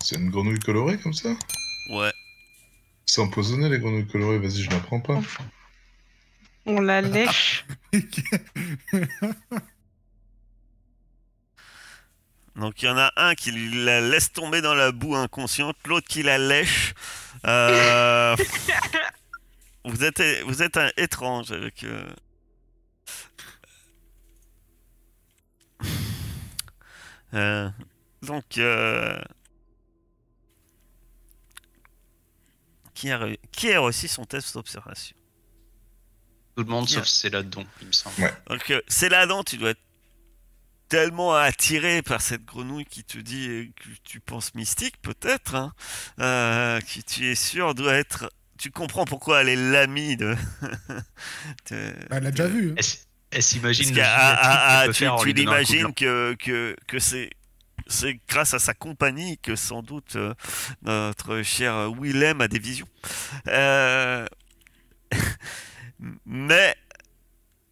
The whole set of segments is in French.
C'est une grenouille colorée comme ça? Ouais. C'est empoisonné les grenouilles colorées, vas-y, je la prends pas. On la lèche. Donc il y en a un qui la laisse tomber dans la boue inconsciente, l'autre qui la lèche. Vous êtes un étrange avec. Euh, donc qui a réussi son test d'observation? Tout le monde Qui a- sauf Céladon, il me semble. Ouais. Donc c'est là-dedans, tu dois être tellement attiré par cette grenouille qui te dit que tu penses mystique peut-être, hein, que tu es sûr doit être. Tu comprends pourquoi elle est l'amie de. Bah, elle l'a déjà vu. Hein. Elle s'imagine Parce le giga truc qu'elle peut tu, faire en tu lui donnant un coup de l'imagines que c'est grâce à sa compagnie que sans doute notre cher Willem a des visions. Euh, mais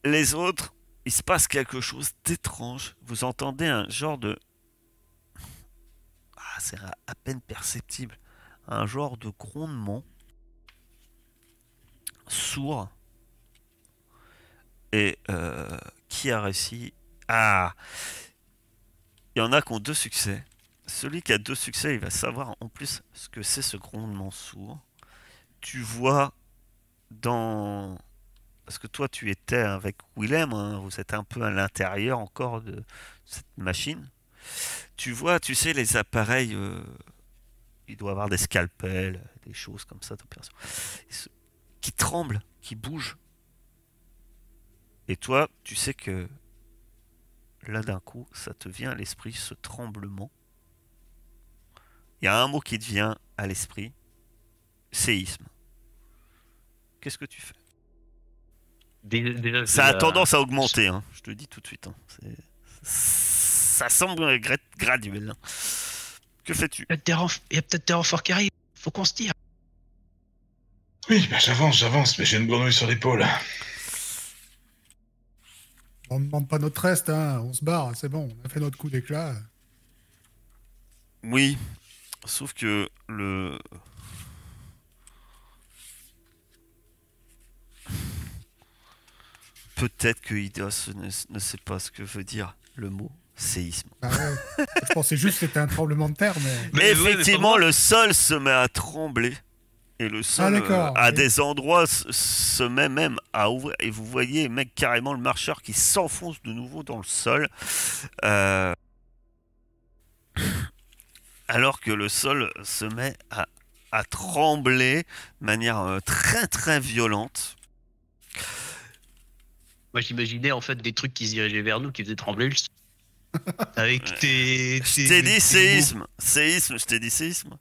les autres, il se passe quelque chose d'étrange. Vous entendez un genre de... Ah, c'est à peine perceptible. Un genre de grondement sourd. Et qui a réussi? Ah, il y en a qui ont 2 succès. Celui qui a 2 succès, il va savoir en plus ce que c'est ce grondement sourd. Tu vois dans... Parce que toi, tu étais avec Willem, hein, vous êtes un peu à l'intérieur encore de cette machine. Tu vois, tu sais, les appareils, il doit y avoir des scalpels, des choses comme ça d'opération, qui tremblent, qui bougent. Et toi, tu sais que là, d'un coup, ça te vient à l'esprit, ce tremblement. Il y a un mot qui te vient à l'esprit, séisme. Qu'est-ce que tu fais? Déjà, Ça a tendance à augmenter, hein, je te le dis tout de suite. Hein. Ça semble graduel. Hein. Que fais-tu? il y a peut-être des renforts qui arrivent. Faut qu'on se tire. Oui, bah j'avance, mais j'ai une grenouille sur l'épaule. On ne demande pas notre reste, hein. On se barre, c'est bon, on a fait notre coup d'éclat. Oui, sauf que le... Peut-être que Eidos ne sait pas ce que veut dire le mot séisme. Bah ouais. Je pensais juste que c'était un tremblement de terre, mais... Mais ouais, effectivement, mais le sol se met à trembler. Et le sol, d'accord, à ok. des endroits, se met même à ouvrir. Et vous voyez, mec, carrément le marcheur qui s'enfonce de nouveau dans le sol. Euh, Alors que le sol se met à trembler de manière très très violente. Moi, j'imaginais en fait des trucs qui se dirigeaient vers nous, qui faisaient trembler le sol. Avec Je t'ai dit séisme. Séisme, je t'ai dit séisme.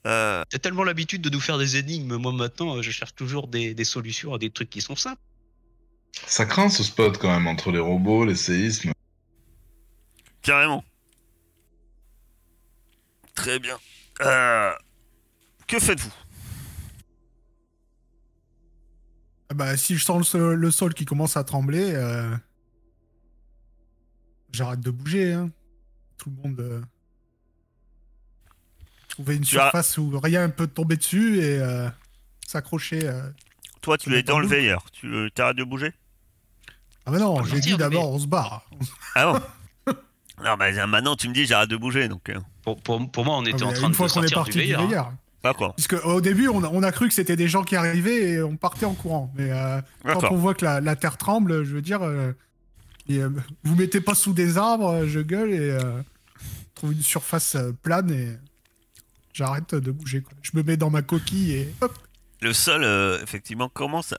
T'as tellement l'habitude de nous faire des énigmes. Moi, maintenant, je cherche toujours des solutions à des trucs qui sont simples. Ça craint ce spot quand même, entre les robots, les séismes. Carrément. Très bien. Que faites-vous? Ah bah, si je sens le sol qui commence à trembler, j'arrête de bouger. Hein. Tout le monde... trouver une surface où rien peut tomber dessus et s'accrocher. Toi, tu es dans le veilleur. Tu t'arrêtes de bouger? Ah bah non, On j'ai tire, dit d'abord, mais- on se barre. Ah bon? Non, bah maintenant tu me dis j'arrête de bouger, donc... Pour moi, on était Ah, en mais train une de fois qu'on est sortir parti du veilleur. Hein. veilleur. D'accord. Parce qu'au début, on a cru que c'était des gens qui arrivaient et on partait en courant. Mais quand D'accord. on voit que la terre tremble, je veux dire, vous mettez pas sous des arbres, je gueule et trouve une surface plane et j'arrête de bouger. Quoi. Je me mets dans ma coquille et hop. Le sol, effectivement, commence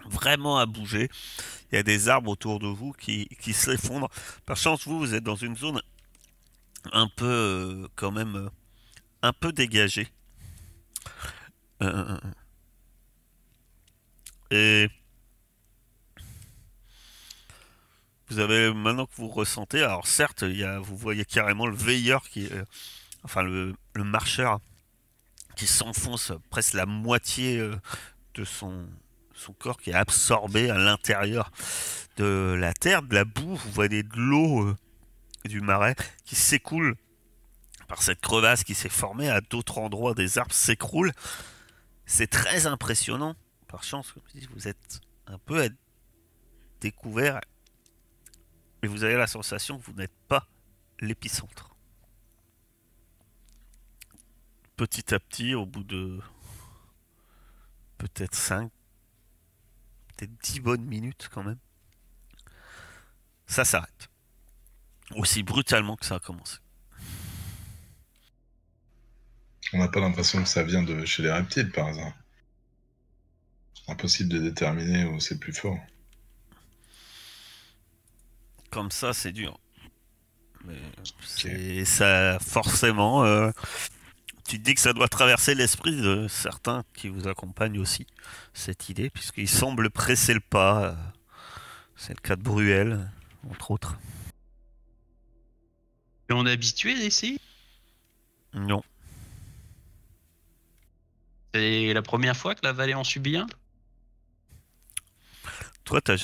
vraiment à bouger. Il y a des arbres autour de vous qui s'effondrent. Par chance, vous êtes dans une zone un peu, quand même, un peu dégagée. Et vous avez, maintenant que vous ressentez, alors certes, vous voyez carrément le veilleur enfin le marcheur qui s'enfonce presque la moitié de son corps qui est absorbé à l'intérieur de la terre, de la boue. Vous voyez de l'eau du marais qui s'écoule par cette crevasse qui s'est formée. À d'autres endroits, des arbres s'écroulent. C'est très impressionnant. Par chance, comme je dis, vous êtes un peu à découvert et vous avez la sensation que vous n'êtes pas l'épicentre. Petit à petit, au bout de peut-être 5, peut-être 10 bonnes minutes quand même, ça s'arrête. Aussi brutalement que ça a commencé. On n'a pas l'impression que ça vient de chez les reptiles, par hasard. Impossible de déterminer où c'est plus fort. Comme ça, c'est dur. Mais c'est ça, forcément. Tu te dis que ça doit traverser l'esprit de certains qui vous accompagnent aussi, cette idée, puisqu'ils semblent presser le pas. C'est le cas de Bruel, entre autres. Et on est habitué d'ici. Non. C'est la première fois que la vallée en subit un. Toi, tu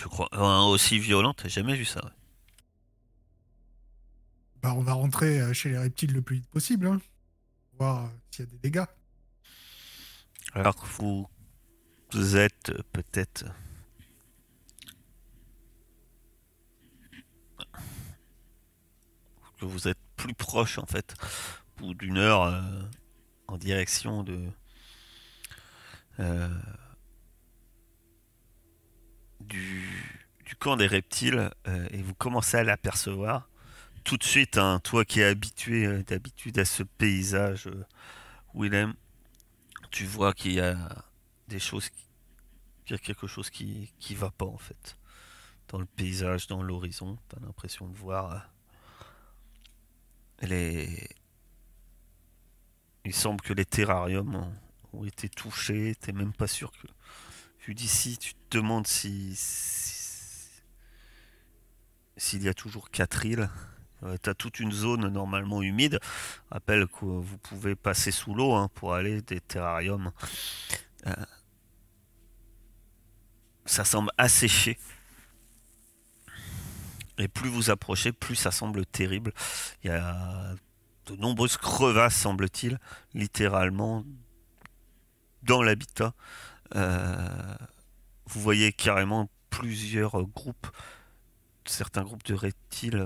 crois un aussi violent, t'as jamais vu ça? Ouais. Bah, on va rentrer chez les reptiles le plus vite possible, hein. Voir s'il y a des dégâts. Alors que vous êtes peut-être que vous êtes plus proche en fait, au bout d'une heure en direction euh, du camp des reptiles et vous commencez à l'apercevoir. Tout de suite, hein, toi qui es habitué d'habitude à ce paysage, Willem, tu vois qu'il y a des choses, qu'il y a quelque chose qui va pas en fait. Dans le paysage, dans l'horizon, t'as l'impression de voir il semble que les terrariums ont été touchés. T'es même pas sûr que vu d'ici, tu te demandes s'il y a toujours 4 îles. T'as toute une zone normalement humide. Rappelle que vous pouvez passer sous l'eau hein, pour aller des terrariums. Ça semble asséché. Et plus vous approchez, plus ça semble terrible. Il y a de nombreuses crevasses, semble-t-il, littéralement dans l'habitat. Vous voyez carrément plusieurs groupes, certains groupes de reptiles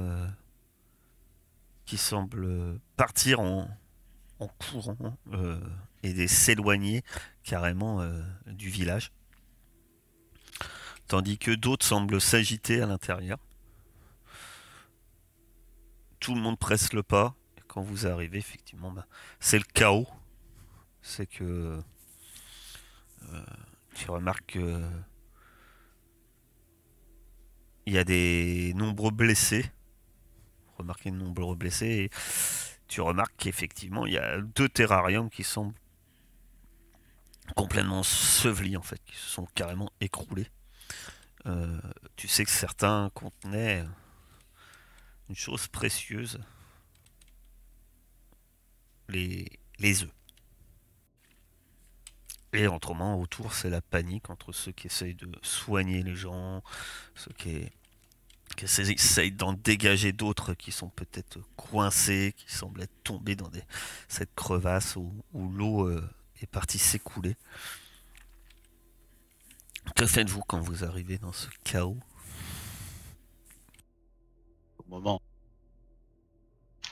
qui semblent partir en courant et s'éloigner carrément du village. Tandis que d'autres semblent s'agiter à l'intérieur. Tout le monde presse le pas. Et quand vous arrivez, effectivement, c'est le chaos. C'est que tu remarques que il y a des nombreux blessés. Remarquez de nombreux blessés et tu remarques qu'effectivement il y a 2 terrariums qui semblent complètement ensevelis en fait, qui se sont carrément écroulés. Tu sais que certains contenaient une chose précieuse, les œufs. Et autrement, autour, c'est la panique entre ceux qui essayent de soigner les gens, ceux qui essayent d'en dégager d'autres qui sont peut-être coincés, qui semblent être tombés dans cette crevasse où l'eau est partie s'écouler. Que faites-vous quand vous arrivez dans ce chaos? Au moment.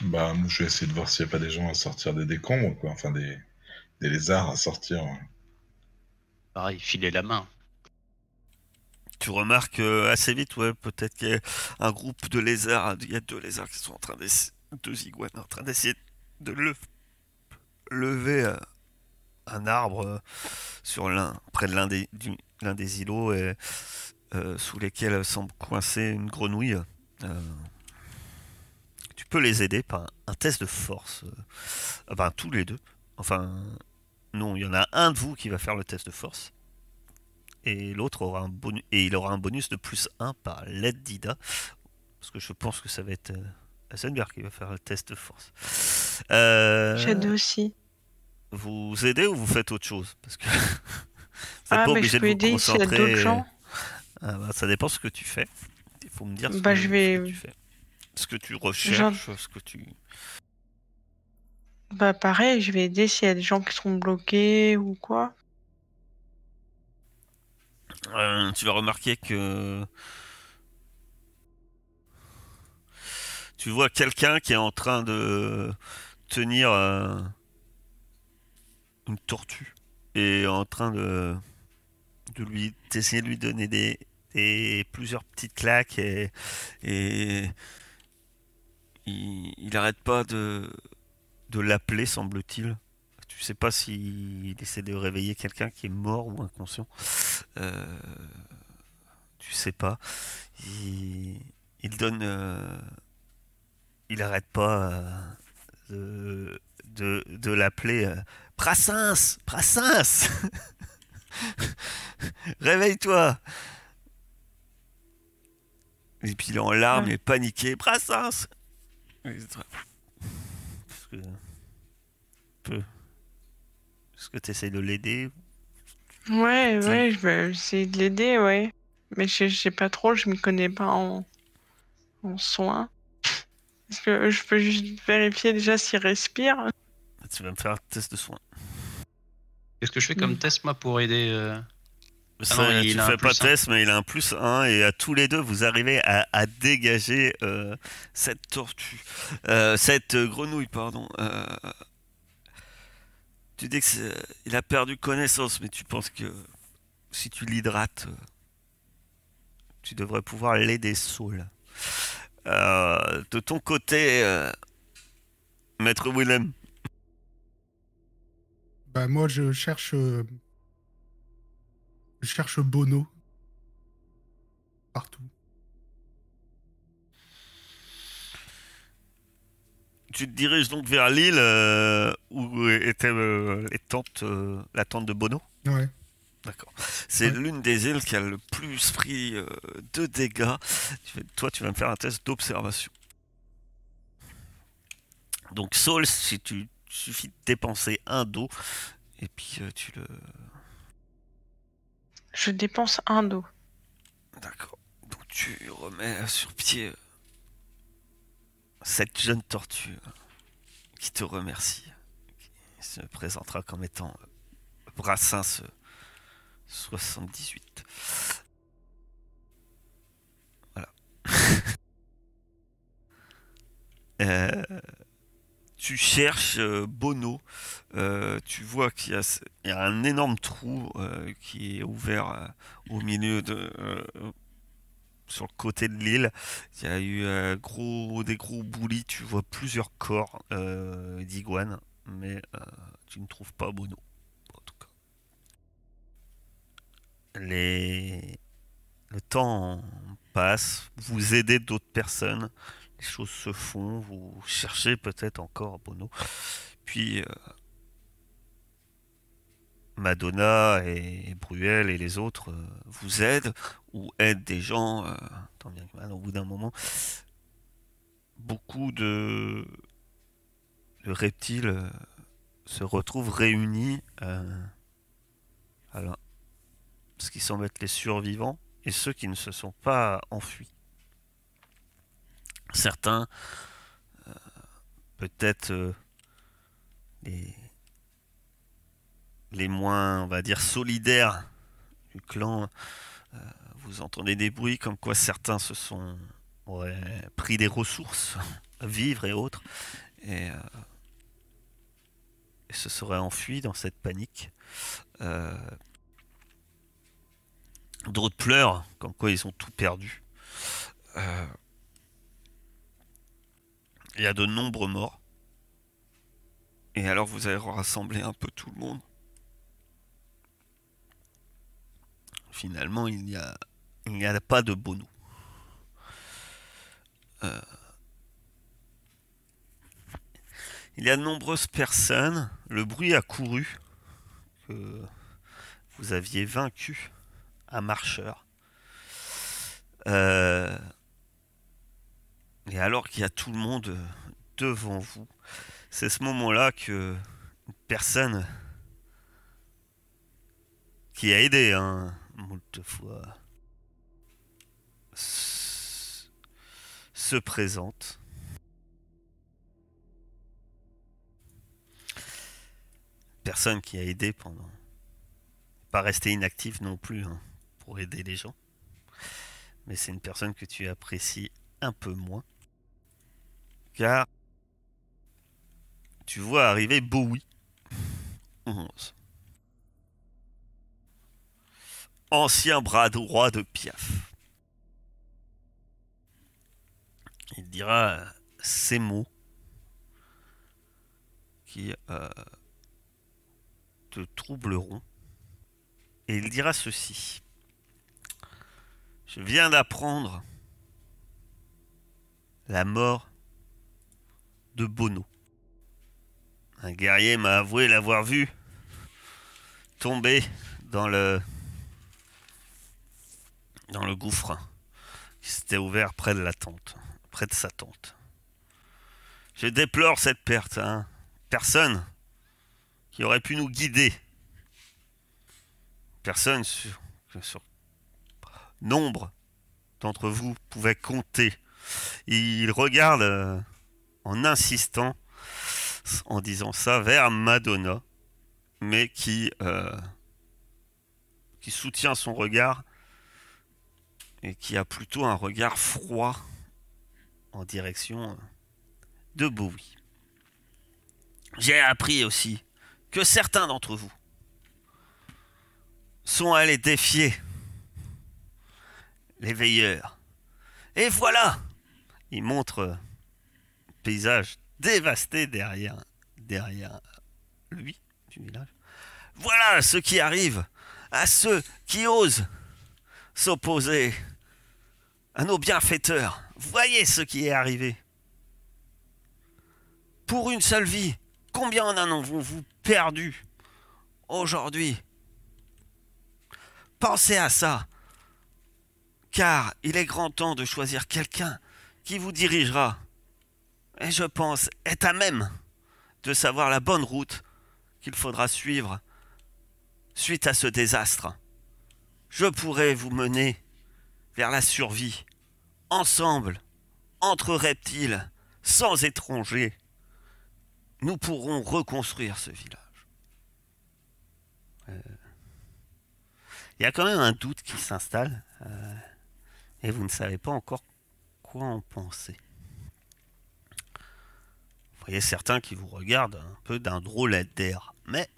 Bah, moi, je vais essayer de voir s'il n'y a pas des gens à sortir des décombres, quoi. Enfin, des lézards à sortir. Pareil, filer la main. Tu remarques assez vite, ouais, peut-être qu'il y a un groupe de lézards, il y a 2 lézards qui sont en train d'essayer, 2 iguanes en train d'essayer de lever un arbre sur près de l'un des îlots et, sous lesquels semble coincer une grenouille. Tu peux les aider par un test de force. Enfin, tous les deux. Enfin, non, il y en a un de vous qui va faire le test de force. Et l'autre aura un bonus, et il aura un bonus de +1 par l'aide d'Ida. Parce que je pense que ça va être Assenberg qui va faire le test de force. J'aide aussi. Vous aidez ou vous faites autre chose? Parce que vous n'êtes Ah, pas mais obligé je de peux vous aider s'il y a d'autres concentrer. gens. Ça dépend ce que tu fais. Il faut me dire ce Bah, que, je ce vais- que tu fais. Ce que tu recherches, ce que tu... Bah pareil, je vais aider s'il y a des gens qui sont bloqués ou quoi. Tu vas remarquer que tu vois quelqu'un qui est en train de tenir une tortue et en train de lui d'essayer de lui donner plusieurs petites claques et il arrête pas de l'appeler, semble-t-il. Tu sais pas s'il essaie de réveiller quelqu'un qui est mort ou inconscient. Euh, Tu sais pas. Il, il donne. Il arrête pas de l'appeler Brassens! Brassens! Réveille-toi! Et puis il est en larmes, il est paniqué. Brassens! Est-ce que, est-ce que tu essayes de l'aider? Ouais, je vais essayer de l'aider, ouais. Mais je sais pas trop, je m'y connais pas en soins. Est-ce que je peux juste vérifier déjà s'il respire? Tu vas me faire un test de soin. Qu'est-ce que je fais comme test, moi, pour aider Ça, non, il tu a un fais pas plus un. test, mais il a un +1 et à tous les deux, vous arrivez à dégager cette tortue, cette grenouille, pardon. Tu dis que il a perdu connaissance, mais tu penses que si tu l'hydrates, tu devrais pouvoir l'aider Saul. De ton côté, Maître Willem, Bah moi je cherche Bono partout. tu te diriges donc vers l'île où était la tente de Bono. Ouais. D'accord. C'est Ouais. l'une des îles qui a le plus pris de dégâts. Toi, tu vas me faire un test d'observation. Donc, Saul, si tu suffit de dépenser un dos, et puis tu le... Je dépense un dos. D'accord. Donc, tu remets sur pied cette jeune tortue qui te remercie, qui se présentera comme étant Brassens 78. Voilà. Tu cherches Bono. Tu vois il y a un énorme trou qui est ouvert au milieu sur le côté de l'île. Il y a eu des gros boulis. Tu vois plusieurs corps d'iguanes, mais tu ne trouves pas Bono. En tout cas. Le temps passe. Vous aidez d'autres personnes. Les choses se font. Vous cherchez peut-être encore Bono. Puis Madonna et Bruel et les autres vous aident ou aident des gens. Tant bien que mal, au bout d'un moment, beaucoup de reptiles se retrouvent réunis à ce qui semble être les survivants et ceux qui ne se sont pas enfuis. Certains, peut-être les, les moins, on va dire, solidaires du clan, vous entendez des bruits comme quoi certains auraient pris des ressources, vivres et autres, et, et se seraient enfuis dans cette panique. Euh, D'autres pleurent, comme quoi ils ont tout perdu. Il y a de nombreux morts. Et alors vous allez rassembler un peu tout le monde. Finalement, il n'y a pas de Bono. Il y a de nombreuses personnes. Le bruit a couru que vous aviez vaincu un marcheur. Et alors qu'il y a tout le monde devant vous, c'est ce moment-là que une personne qui a aidé moult fois se se présente. Personne qui a aidé pendant... Pas resté inactif non plus hein, pour aider les gens. Mais c'est une personne que tu apprécies un peu moins. Car tu vois arriver Bowie. 11. Ancien bras droit de Piaf. Il dira ces mots qui te troubleront. Et il dira ceci. Je viens d'apprendre la mort de Bono. Un guerrier m'a avoué l'avoir vu tomber dans le gouffre qui s'était ouvert près de la tente, près de sa tente. Je déplore cette perte. Hein. Personne qui aurait pu nous guider. Personne sur nombre d'entre vous pouvait compter. Il regarde en insistant, en disant ça, vers Madonna, mais qui soutient son regard et qui a plutôt un regard froid en direction de Bowie. J'ai appris aussi que certains d'entre vous sont allés défier les veilleurs. Et voilà! Il montre le paysage dévasté derrière lui, du village. Voilà ce qui arrive à ceux qui osent s'opposer à nos bienfaiteurs. Voyez ce qui est arrivé. Pour une seule vie, combien en avons-vous perdu aujourd'hui? Pensez à ça, car il est grand temps de choisir quelqu'un qui vous dirigera, et je pense est à même de savoir la bonne route qu'il faudra suivre suite à ce désastre. Je pourrais vous mener vers la survie, ensemble, entre reptiles, sans étrangers. Nous pourrons reconstruire ce village. Il y a quand même un doute qui s'installe et vous ne savez pas encore quoi en penser. Vous voyez certains qui vous regardent un peu d'un drôle d'air, mais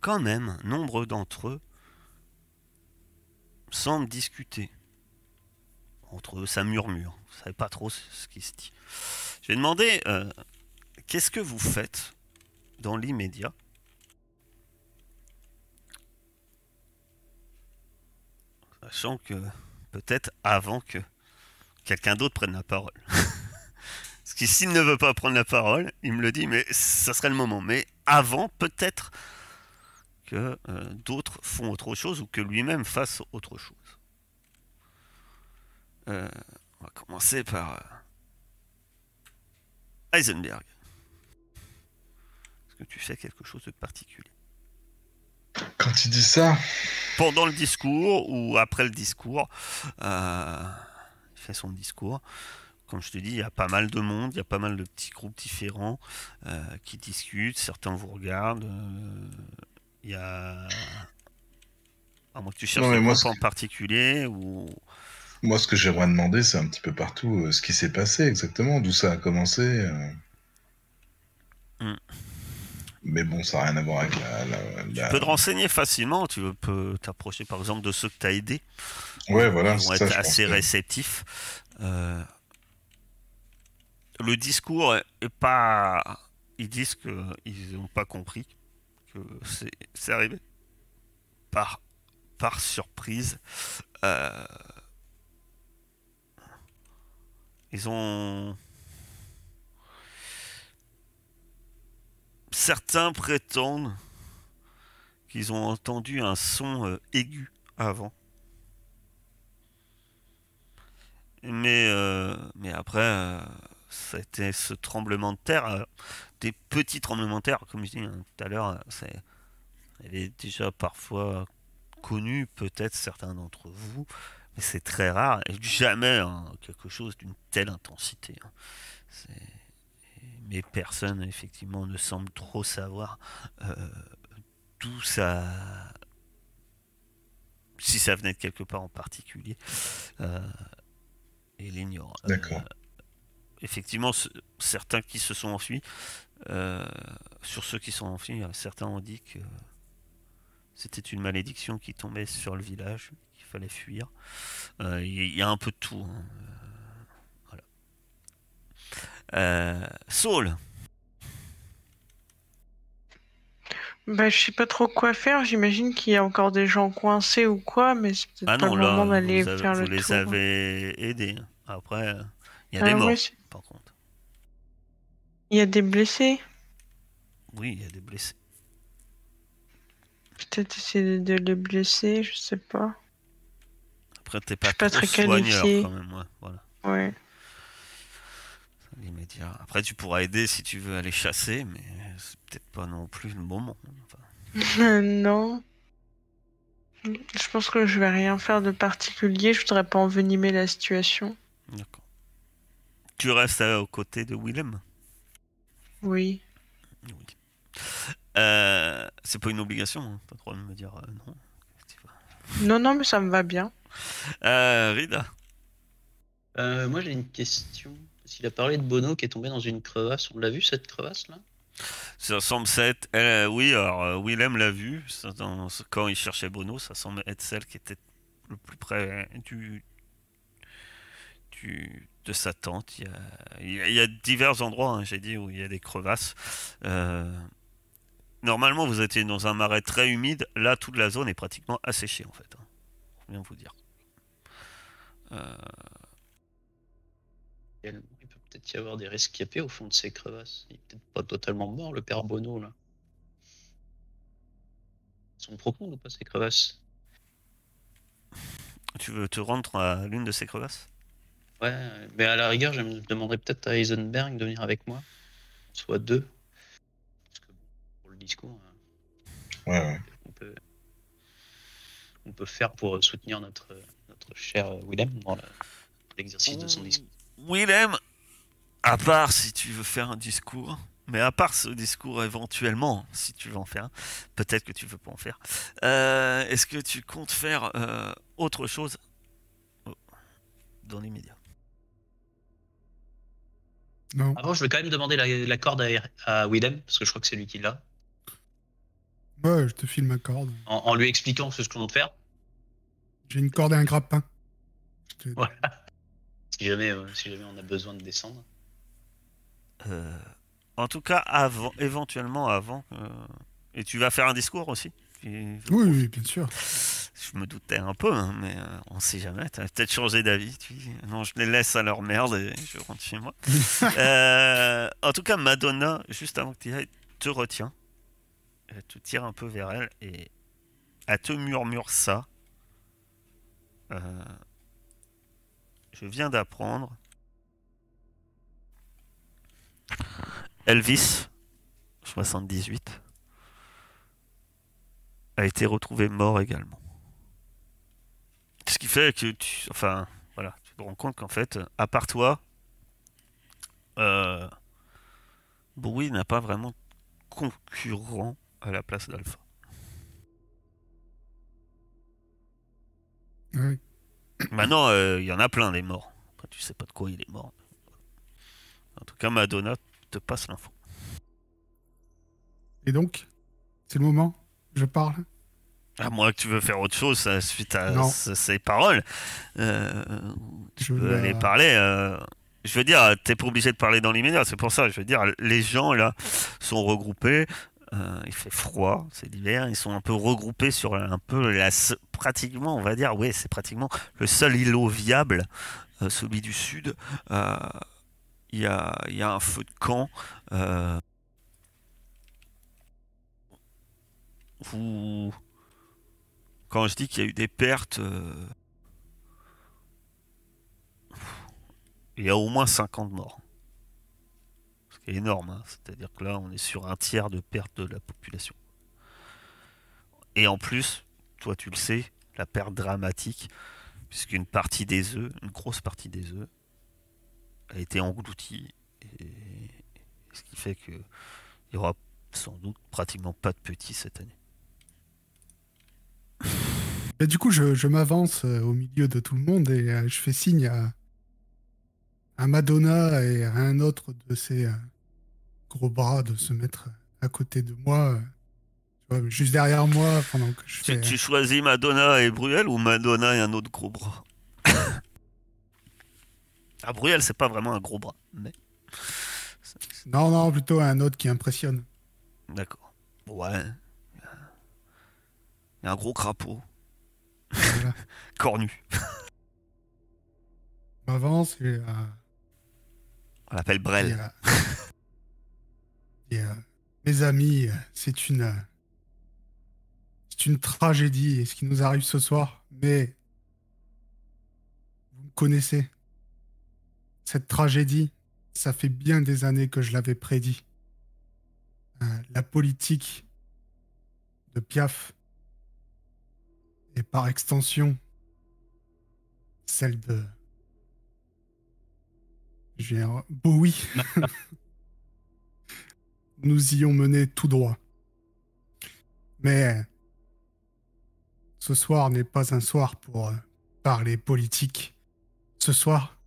quand même, nombre d'entre eux semblent discuter. Entre eux, ça murmure. Vous ne savez pas trop ce qui se dit. Je vais demander, qu'est-ce que vous faites dans l'immédiat ? Sachant que peut-être avant que quelqu'un d'autre prenne la parole. Parce que s'il ne veut pas prendre la parole, il me le dit, mais ça serait le moment. Mais avant, peut-être que d'autres font autre chose ou que lui-même fasse autre chose. On va commencer par Heisenberg. Est-ce que tu fais quelque chose de particulier? Quand tu dis ça, Pendant le discours ou après le discours, il fait son discours. Comme je te dis, il y a pas mal de monde, il y a pas mal de petits groupes différents qui discutent. Certains vous regardent. Il y a... À moins que tu cherches Non, mais un moi, groupe en particulier ou... moi, ce que j'aimerais demander, c'est un petit peu partout ce qui s'est passé exactement, d'où ça a commencé. Mais bon, ça n'a rien à voir avec Tu peux te renseigner facilement. Tu peux t'approcher par exemple de ceux que tu as aidés. Ouais, voilà, Ils vont c'est ça, être je pense assez que- réceptifs. Le discours est pas... Ils disent qu'ils n'ont pas compris que c'est arrivé par surprise. Ils ont... Certains prétendent qu'ils ont entendu un son aigu avant. Mais après, c'était ce tremblement de terre, des petits tremblements de terre, comme je dis tout à l'heure, elle est déjà parfois connue, peut-être certains d'entre vous, Mais c'est très rare, et jamais hein, quelque chose d'une telle intensité. Hein. Mais personne, effectivement, ne semble trop savoir euh, d'où ça... Si ça venait de quelque part en particulier, euh, et l'ignore. D'accord. Effectivement, certains qui se sont enfuis, euh, sur ceux qui sont enfuis, certains ont dit que c'était une malédiction qui tombait sur le village, qu'il fallait fuir. Il y a un peu de tout. Hein. Voilà. Saul, Bah, je sais pas trop quoi faire. J'imagine qu'il y a encore des gens coincés ou quoi, mais c'est peut-être ah pas non, le moment là, d'aller faire vous le les tour. avez aidés. Après, il y a des Ah morts, ouais, par contre. il y a des blessés. Oui, il y a des blessés. Peut-être essayer de les blesser, je sais pas. Après, t'es Je pas suis pas trop très soigneur, qualifiée. quand même. Ouais, voilà. Ouais. L'immédiat. Après, tu pourras aider si tu veux aller chasser, mais c'est peut-être pas non plus le moment. Enfin, Non. Je pense que je vais rien faire de particulier. Je voudrais pas envenimer la situation. d'accord. Tu restes aux côtés de Willem. Oui. Oui. C'est pas une obligation, hein. T'as le droit de me dire non. Tu vois. Non, non, mais ça me va bien. Rida. Moi j'ai une question. Parce qu'il a parlé de Bono qui est tombé dans une crevasse. On l'a vu cette crevasse là? Ça semble être. Oui, alors Willem l'a vu. Quand il cherchait Bono, ça semble être celle qui était le plus près de sa tente. Il y a divers endroits, hein, j'ai dit, où il y a des crevasses. Normalement, vous étiez dans un marais très humide. Là, toute la zone est pratiquement asséchée, en fait. Hein, pour bien vous dire. Il peut peut-être y avoir des rescapés au fond de ces crevasses. Il est peut-être pas totalement mort le père Bono là. Ils sont profondes ou pas ces crevasses? Tu veux te rendre à l'une de ces crevasses? Ouais, mais à la rigueur, je me demanderais peut-être à Heisenberg de venir avec moi. Soit deux. Parce que bon, pour le discours, Ouais, ouais. on peut faire pour soutenir notre cher Willem dans l'exercice de son discours. Willem, à part si tu veux faire un discours, mais à part ce discours éventuellement, si tu veux en faire un, peut-être que tu veux pas en faire, est-ce que tu comptes faire autre chose dans l'immédiat? Non. Avant, je vais quand même demander la corde à Willem, parce que je crois que c'est lui qui l'a, Ouais, je te file ma corde. en lui expliquant ce qu'on compte faire. J'ai une corde et un grappin. Voilà. Si jamais on a besoin de descendre. En tout cas, éventuellement avant. Et tu vas faire un discours aussi? Oui, oui, bien sûr. Je me doutais un peu, hein, mais on sait jamais. T'as peut-être changé d'avis. Tu dis, non, je les laisse à leur merde et je rentre chez moi. En tout cas, Madonna, juste avant que tu y ailles, te retient. Elle te tire un peu vers elle et elle te murmure ça. Je viens d'apprendre. Elvis, 78, a été retrouvé mort également. Ce qui fait que enfin, voilà, tu te rends compte qu'en fait, à part toi, Bowie n'a pas vraiment de concurrent à la place d'Alpha. Ouais. Maintenant, il y en a plein des morts. Après, tu sais pas de quoi il est mort. En tout cas, Madonna te passe l'info. Et donc, c'est le moment. Je parle. À moins que tu veux faire autre chose suite à Non. ces paroles. Tu Je peux veux, aller parler. Je veux dire, t'es pas obligé de parler dans l'immédiat. C'est pour ça, je veux dire, les gens là sont regroupés. Il fait froid, c'est l'hiver. Ils sont un peu regroupés sur un peu pratiquement, on va dire, oui, c'est pratiquement le seul îlot viable, celui du sud. Il y a un feu de camp. Vous... Quand je dis qu'il y a eu des pertes, il y a au moins 50 morts. Ce qui est énorme, hein. C'est-à-dire que là, on est sur un tiers de perte de la population. Et en plus, toi tu le sais, la perte dramatique, puisqu'une partie des œufs, une grosse partie des œufs, a été engloutie, et ce qui fait que il y aura sans doute pratiquement pas de petits cette année. Bah, du coup, je m'avance au milieu de tout le monde et je fais signe à Madonna et à un autre de ses gros bras de se mettre à côté de moi, tu vois, juste derrière moi pendant que je fais. Tu choisis Madonna et Bruel ou Madonna et un autre gros bras? Ah, Bruel, c'est pas vraiment un gros bras, mais Non, non, plutôt un autre qui impressionne. d'accord. Ouais. Il y a un gros crapaud. Voilà. Cornu. Je m'avance et, On l'appelle et, Brel. mes amis, c'est une tragédie ce qui nous arrive ce soir, mais vous me connaissez. Cette tragédie, ça fait bien des années que je l'avais prédit. La politique de Piaf et par extension celle de Bowie nous y ont mené tout droit. Mais ce soir n'est pas un soir pour parler politique. Ce soir,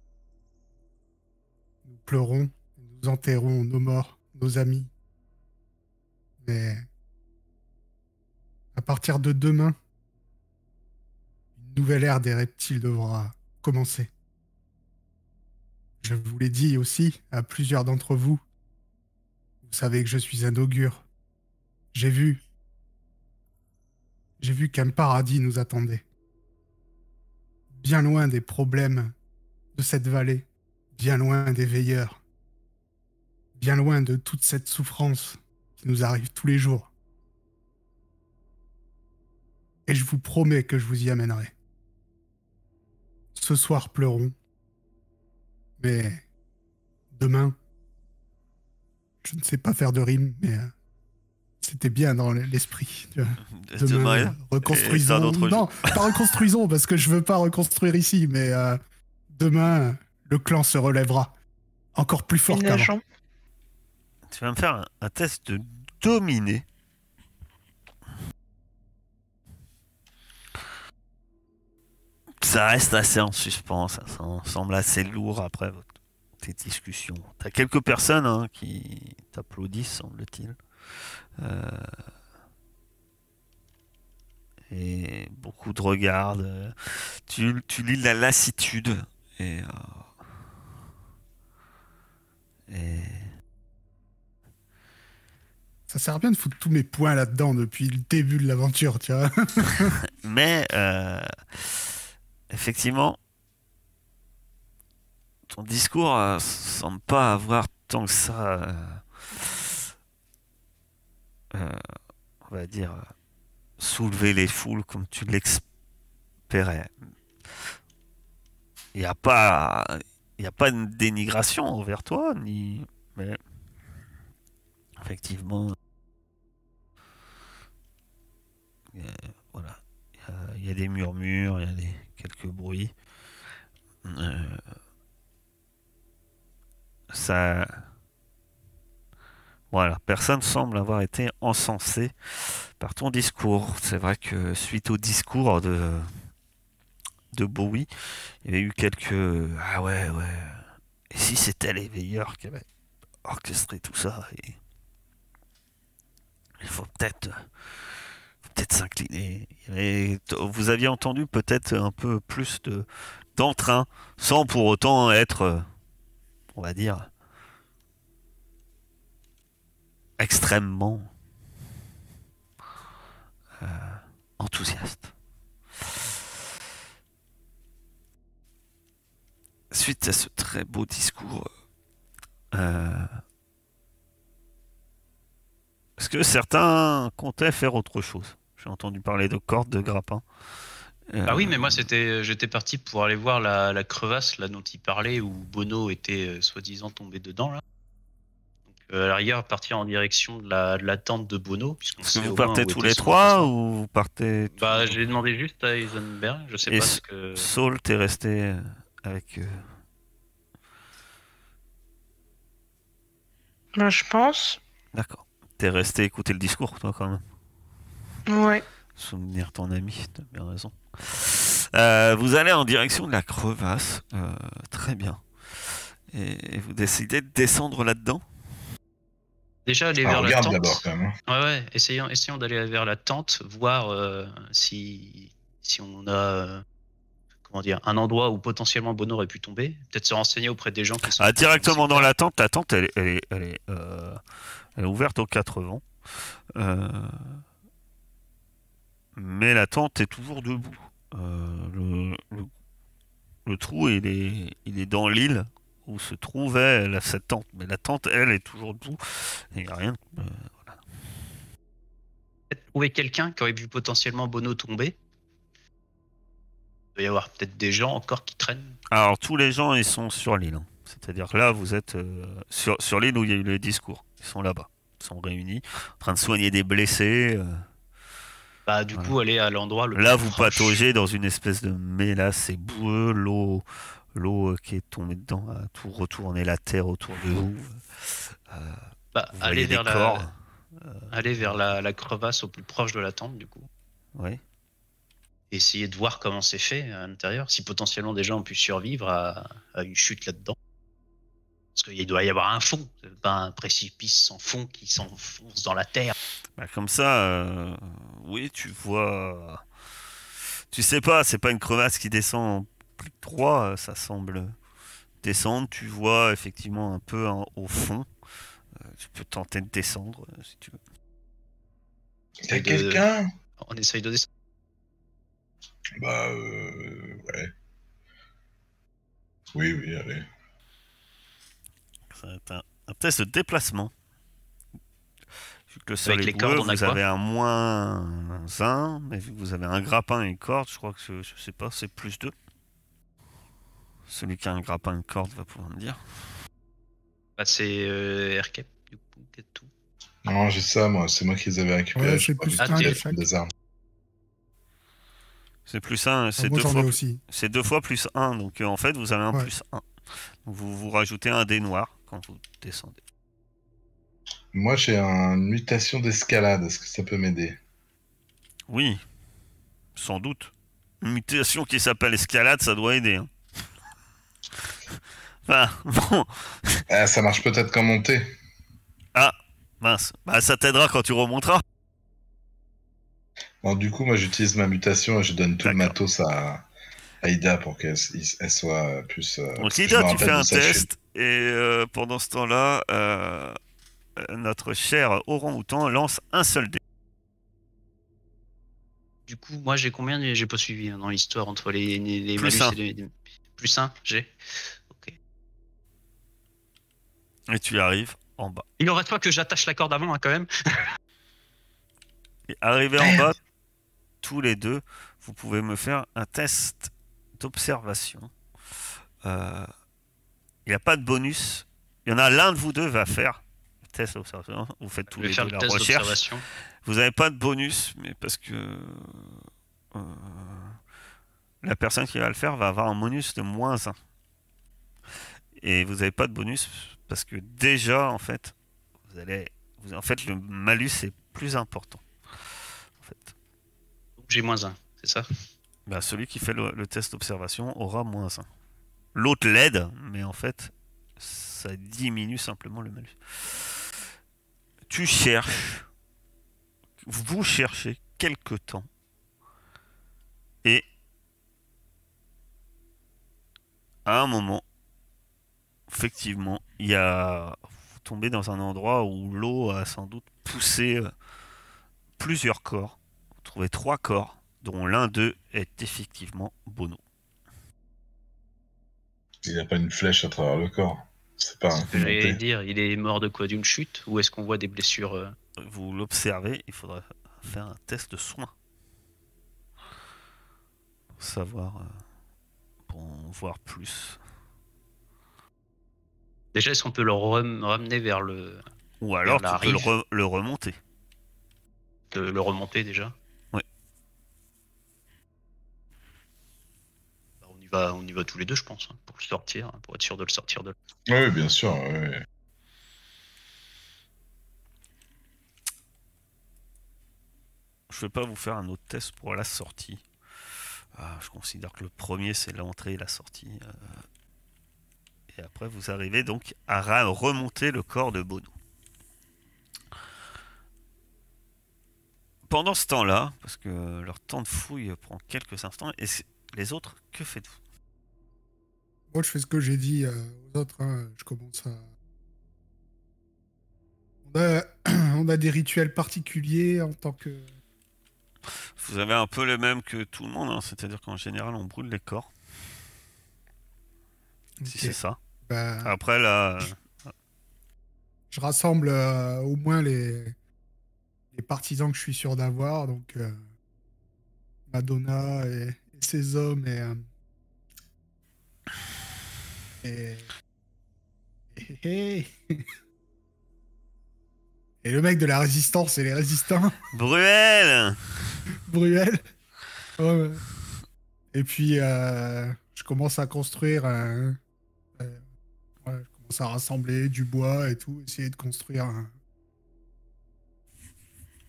nous pleurons, nous enterrons nos morts, nos amis. Mais à partir de demain, une nouvelle ère des reptiles devra commencer. Je vous l'ai dit aussi à plusieurs d'entre vous. Vous savez que je suis un augure. J'ai vu qu'un paradis nous attendait. Bien loin des problèmes de cette vallée, bien loin des veilleurs, bien loin de toute cette souffrance qui nous arrive tous les jours. Et je vous promets que je vous y amènerai. Ce soir, pleurons. Mais demain, je ne sais pas faire de rime, mais c'était bien dans l'esprit. Tu vois. Demain, reconstruisons. Non, pas reconstruisons, parce que je veux pas reconstruire ici, mais demain, le clan se relèvera. Encore plus fort qu'avant. Tu vas me faire un test de dominer. Ça reste assez en suspens, ça semble assez lourd après tes discussions. T'as quelques personnes qui t'applaudissent, semble-t-il. Et beaucoup de regards. Tu lis la lassitude. Et ça sert à bien de foutre tous mes points là-dedans depuis le début de l'aventure, tu vois. Mais effectivement, ton discours semble pas avoir tant que ça, on va dire, soulever les foules comme tu l'espérais. Il n'y a pas une dénigration envers toi, mais effectivement, voilà, il y a des murmures, il y a quelques bruits. Ça, voilà, personne semble avoir été encensé par ton discours. C'est vrai que suite au discours de Bowie, il y avait eu quelques ah ouais. Et si c'était les veilleurs qui avaient orchestré tout ça, et il faut peut-être s'incliner. Et vous aviez entendu peut-être un peu plus d'entrain, sans pour autant être, on va dire, extrêmement enthousiaste. Suite à ce très beau discours, est-ce que certains comptaient faire autre chose? J'ai entendu parler de cordes, de grappins. Ah oui, mais moi j'étais parti pour aller voir la crevasse là dont il parlait où Bono était soi-disant tombé dedans là. Donc À la rigueur, partir en direction de la tente de Bono, puisqu'on Est-ce que sait vous au moins partez où tous était les son trois emplacement. ou vous partez... Bah, j'ai demandé juste à Heisenberg, je sais Et pas ce que... Saul, t'es resté avec... Bah, je pense. D'accord. T'es resté écouter le discours, toi, quand même. Ouais. Souvenir ton ami, t'as bien raison. Vous allez en direction de la crevasse. Très bien. Et vous décidez de descendre là-dedans? Déjà, aller Ah, vers la regarde tente. d'abord quand même. Hein. Ouais, essayons d'aller vers la tente, voir si on a comment dire, un endroit où potentiellement Bono aurait pu tomber. Peut-être se renseigner auprès des gens qui sont Directement dans secteur. la tente. La tente, elle est ouverte aux quatre vents. Mais la tente est toujours debout. Le trou, il est dans l'île où se trouvait cette tente. Mais la tente, elle, est toujours debout. Il n'y a rien. Peut-être trouver quelqu'un qui aurait vu potentiellement Bono tomber. Il doit y avoir peut-être des gens encore qui traînent. Alors, tous les gens, ils sont sur l'île. Hein. C'est-à-dire que là, vous êtes sur l'île où il y a eu le discours. Ils sont là-bas. Ils sont réunis, en train de soigner des blessés. Bah, du Voilà. coup, aller à l'endroit le Là, plus vous proche. pataugez dans une espèce de mélasse, c'est boueux, l'eau qui est tombée dedans a tout retourné la terre autour de vous. Bah, Vous voyez des corps. aller vers la crevasse au plus proche de la tente, du coup. Ouais. Essayer de voir comment c'est fait à l'intérieur, si potentiellement des gens ont pu survivre à une chute là-dedans. Parce qu'il doit y avoir un fond, pas un précipice sans fond qui s'enfonce dans la terre. Bah, comme ça, oui, tu vois. Tu sais pas, c'est pas une crevasse qui descend en plus de 3, ça semble descendre. Tu vois effectivement un peu au fond. Tu peux tenter de descendre si tu veux. Y'a quelqu'un? On essaye de descendre. Bah, ouais. Oui, allez. Ça va être un test de déplacement. Vu que le sol Avec est les boueux, cordes, on a vous quoi? avez un -1, mais vu que vous avez un grappin et une corde, je crois que je sais pas, c'est +2. Celui qui a un grappin et une corde va pouvoir me dire. Bah, c'est RCAP, du coup, qui est tout. Non, j'ai ça, moi. C'est moi qui les avais récupérés. Ouais, je c'est crois, plus du un tout, de il y a chaque. des armes. C'est +1, c'est Moi, deux j'en ai fois, aussi. c'est 2 fois +1, donc en fait vous avez un Ouais. +1. Vous rajoutez un dé noir quand vous descendez. Moi, j'ai une mutation d'escalade. Est-ce que ça peut m'aider? Oui, sans doute. Une mutation qui s'appelle escalade, ça doit aider. Hein. Enfin, bon. Ah, ça marche peut-être qu'en montée. Ah, mince. Bah, ça t'aidera quand tu remonteras. Bon, du coup, moi, j'utilise ma mutation et je donne tout le D'accord. matos à Ida pour qu'elle soit plus. Donc parce que je Ida, me tu fais rappelle de un sa chute. test, et pendant ce temps-là, notre cher orang-outan lance un seul dé. Du coup, moi, j'ai combien? J'ai pas suivi dans l'histoire entre les Plus malus un. et les... +1, j'ai. Ok. Et tu arrives en bas. Il aurait pas que j'attache la corde avant, hein, quand même. Et arrivé en Merde. bas, tous les deux, vous pouvez me faire un test d'observation. Il n'y a pas de bonus. Il y en a l'un de vous deux va faire le test d'observation. Vous faites tous Je vais les faire deux le la test recherche. d'observation. Vous n'avez pas de bonus, mais parce que la personne qui va le faire va avoir un bonus de -1. Et vous n'avez pas de bonus parce que déjà, en fait, en fait, le malus est plus important. En fait. Donc, j'ai -1, c'est ça? Bah, celui qui fait le test d'observation aura -1. L'autre l'aide, mais en fait, ça diminue simplement le malus. Tu cherches, vous cherchez quelque temps, et à un moment, effectivement, vous tombez dans un endroit où l'eau a sans doute poussé plusieurs corps. Vous trouvez 3 corps, dont l'un d'eux est effectivement Bono. Il n'y a pas une flèche à travers le corps. C'est pas un Ce coup que j'allais monté. dire, il est mort de quoi? D'une chute? Ou est-ce qu'on voit des blessures Vous l'observez, il faudra faire un test de soin. Pour savoir, pour en voir plus. Déjà, est-ce qu'on peut le ramener vers Ou alors la tu peux rive. le remonter. De le remonter déjà. Ouais. Bah, on y va tous les deux, je pense, hein, pour le sortir, hein, pour être sûr de le sortir de là. Oui, bien sûr. Ouais. Je vais pas vous faire un autre test pour la sortie. Je considère que le premier c'est l'entrée et la sortie. Et après vous arrivez donc à remonter le corps de Bono. Pendant ce temps-là, parce que leur temps de fouille prend quelques instants, et les autres, que faites-vous? Moi, je fais ce que j'ai dit aux autres. Hein. Je commence à. On a des rituels particuliers en tant que. Vous avez un peu le même que tout le monde, hein, c'est-à-dire qu'en général on brûle les corps, si Ok. c'est ça. Bah, Après là, je rassemble au moins les partisans que je suis sûr d'avoir. Donc, Madonna et ses hommes et, et, et le mec de la résistance et les résistants, Bruel! Bruel. Ouais, ouais. Et puis, je commence à construire ouais, je commence à rassembler du bois et tout, essayer de construire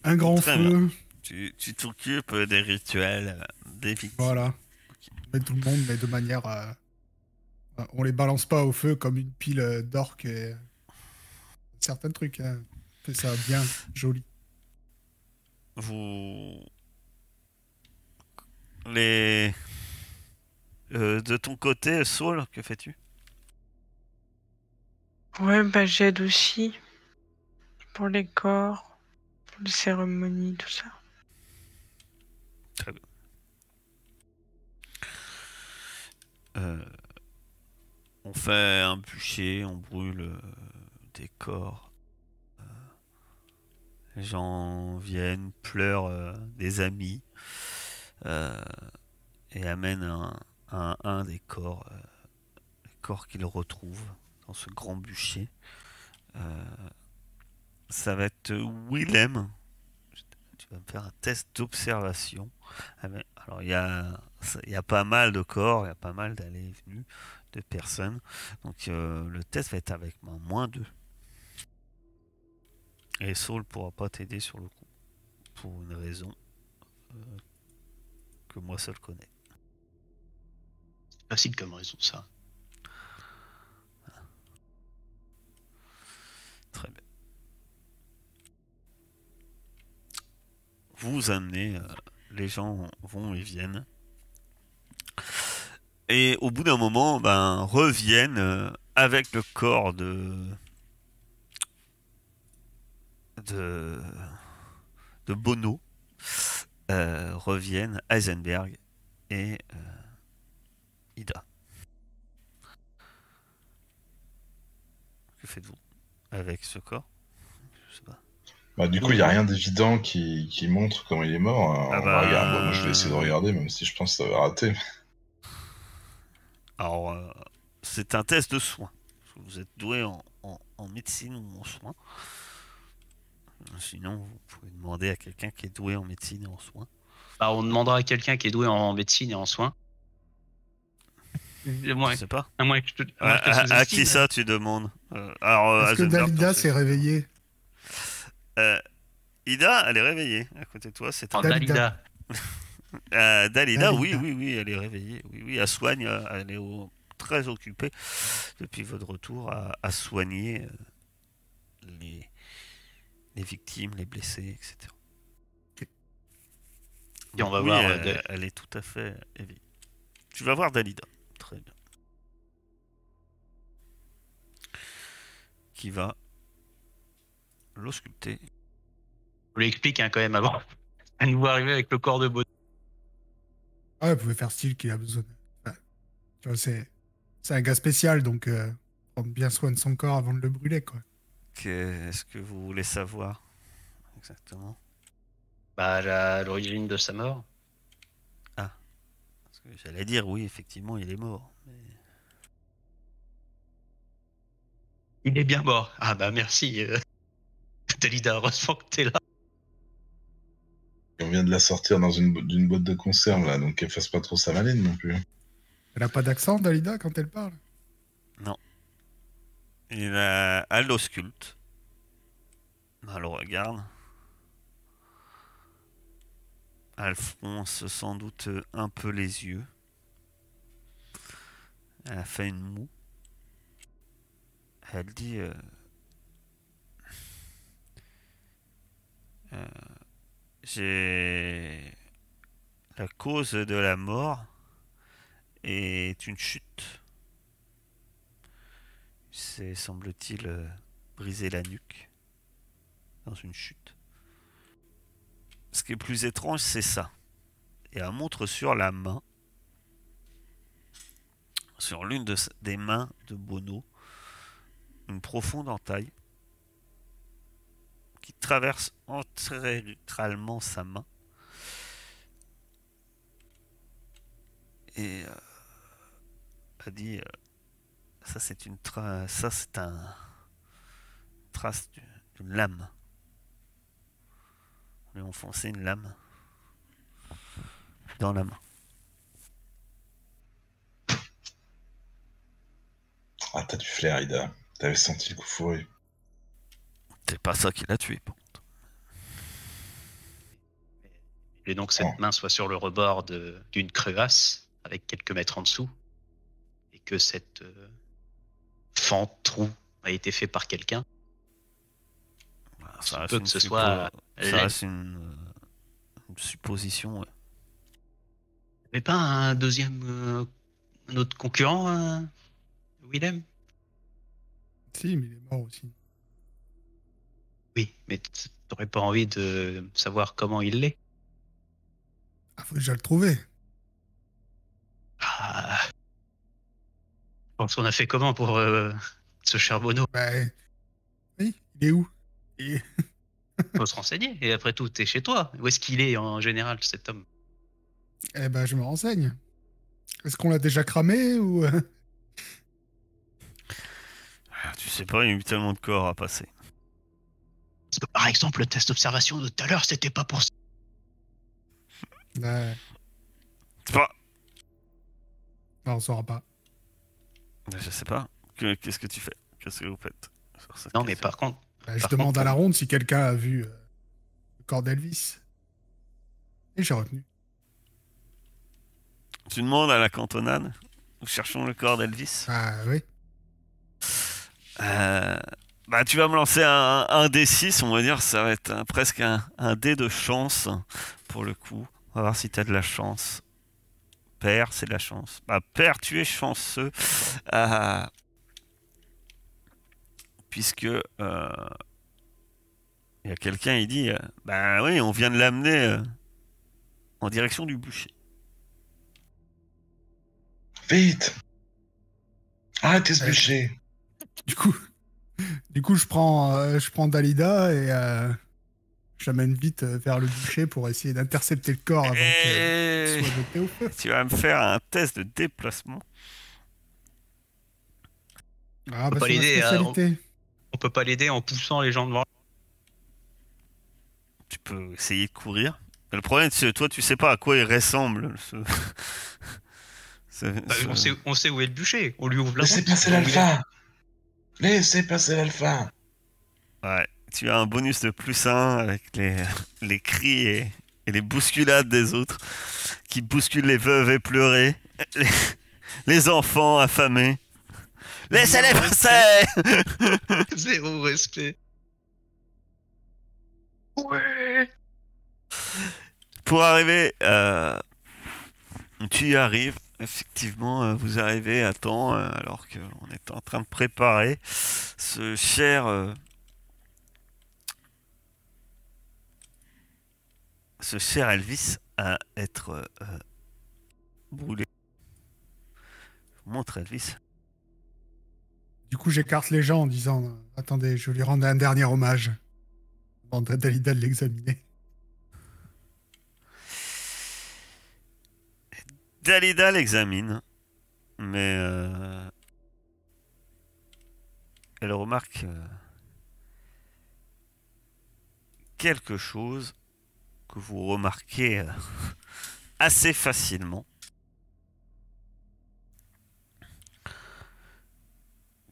un grand Très bien. feu. Tu t'occupes des rituels, des victimes. Voilà. Mais tout le monde, mais de manière. On les balance pas au feu comme une pile d'orques et certains trucs. Hein. On fait ça bien, joli. Vous... Les... de ton côté, Saul, que fais-tu? Ouais, bah j'aide aussi pour les corps, pour les cérémonies, tout ça. Très bien. Euh, on fait un bûcher, on brûle des corps. Les gens viennent, pleurent des amis euh, et amènent un des corps, les corps qu'ils retrouvent dans ce grand bûcher. Euh, ça va être Willem. Tu vas me faire un test d'observation. Alors il y a pas mal de corps, il y a pas mal d'allées et venues de personnes. Donc le test va être avec un -2. Et Saul pourra pas t'aider sur le coup. Pour une raison euh, que moi seul connais. C'est facile comme raison, ça. Très bien. Vous vous amenez, les gens vont et viennent. Et au bout d'un moment, ben, reviennent avec le corps de, de Bono, reviennent Heisenberg et Ida. Que faites-vous avec ce corps? Je sais pas. Bah, du coup, il n'y a rien d'évident qui montre comment il est mort. Ah On va regarder. Bon, moi, je vais bah, essayer de regarder, même si je pense que ça va rater. alors, c'est un test de soins. Vous êtes doué en médecine ou en soins. Sinon, vous pouvez demander à quelqu'un qui est doué en médecine et en soins. Bah, on demandera à quelqu'un qui est doué en médecine et en soins. Je sais pas. À moins que je te À qui sous-estime. ça tu demandes alors, Est-ce que Heisenberg, Dalida t'en s'est sais. réveillée? Ida, elle est réveillée à côté de toi. C'est En un... Dalida. Dalida. Dalida, oui, Dalida. oui, oui, elle est réveillée. Oui, oui, elle soigne. Elle est très occupée depuis votre retour à soigner les, les victimes, les blessés, etc. Et on Donc va oui, voir. elle est tout à fait éveillée. Tu vas voir Dalida. Très bien. Qui va l'ausculter. On lui explique hein, quand même avant. À nous arriver avec le corps de Bono. Ah, vous pouvez faire style qu'il a besoin. Ouais. Tu vois, c'est un gars spécial, donc prendre bien soin de son corps avant de le brûler, quoi. Qu'est-ce que vous voulez savoir exactement? Bah, l'origine de sa mort. Parce que j'allais dire oui, effectivement, il est mort. Mais... Il est bien mort. Ah bah merci. Dalida, heureusement que t'es là. On vient de la sortir d'une boîte de conserve, là, donc qu'elle fasse pas trop sa maline non plus. Elle a pas d'accent, Dalida, quand elle parle? Non. Elle l'ausculte. Elle le regarde. Elle fronce sans doute un peu les yeux. Elle a fait une moue. Elle dit j'ai la cause de la mort est une chute. C'est, semble-t-il, briser la nuque dans une chute. Ce qui est plus étrange, c'est ça. Et elle montre sur la main, sur l'une des mains de Bono, une profonde entaille qui traverse antéralement sa main. Et elle dit ça c'est une ça c'est un trace d'une lame. On lui a enfoncé une lame dans la main. Ah, t'as du flair, Ida. T'avais senti le coup fourré. C'est pas ça qui l'a tué. Bon. Et donc cette main soit sur le rebord d'une crevasse, avec quelques mètres en dessous, et que cette fente, trou, a été fait par quelqu'un. Ça peut que ce soit... Ça reste une supposition. Ouais. Mais pas un deuxième... un autre concurrent, Willem? Si, mais il est mort aussi. Oui, mais t'aurais pas envie de savoir comment il l'est? Ah, faut déjà le trouver. Ah... Je pense qu'on a fait comment pour ce cher Bono? Bah, oui, il est où? Faut se renseigner. Et après tout, t'es chez toi. Où est-ce qu'il est en général, cet homme? Eh ben, je me renseigne. Est-ce qu'on l'a déjà cramé ou... Tu sais pas, il y a eu tellement de corps à passer. Parce que par exemple, le test d'observation de tout à l'heure, c'était pas pour ça. Ouais. C'est pas... Non, on saura pas. Je sais pas. Qu'est-ce que tu fais? Qu'est-ce que vous faites? Non, mais par contre... Bah, je demande à la ronde si quelqu'un a vu le corps d'Elvis. Et j'ai retenu. Tu demandes à la cantonade. Nous cherchons le corps d'Elvis. Ah oui. Bah, tu vas me lancer un D6, on va dire. Ça va être presque un dé de chance pour le coup. On va voir si tu as de la chance. Père, c'est de la chance. Bah, père, tu es chanceux. Puisque il y a quelqu'un, il dit bah oui, on vient de l'amener en direction du bûcher. Vite! Arrêtez ce bûcher! Du coup, je prends Dalida et je l'amène vite vers le bûcher pour essayer d'intercepter le corps avant qu'il soit jeté au feu. Tu vas me faire un test de déplacement. Ah, peut bah, pas c'est ma l'aider, spécialité. On peut pas l'aider en poussant les gens devant. Tu peux essayer de courir. Mais le problème, c'est que toi, tu sais pas à quoi il ressemble. On sait où est le bûcher. On lui ouvre la Laissez route. passer l'alpha! Laissez passer l'alpha! Ouais, tu as un bonus de +1 avec les cris et les bousculades des autres qui bousculent les veuves éplorées, les enfants affamés. Laissez-les passer! Zéro respect. Ouais. Pour arriver, tu y arrives. Effectivement, vous arrivez à temps alors qu'on est en train de préparer ce cher Elvis à être brûlé. Je vous montre Elvis. Du coup, j'écarte les gens en disant attendez, je lui rends un dernier hommage. Avant à Dalida de l'examiner. Dalida l'examine, mais elle remarque quelque chose que vous remarquez assez facilement.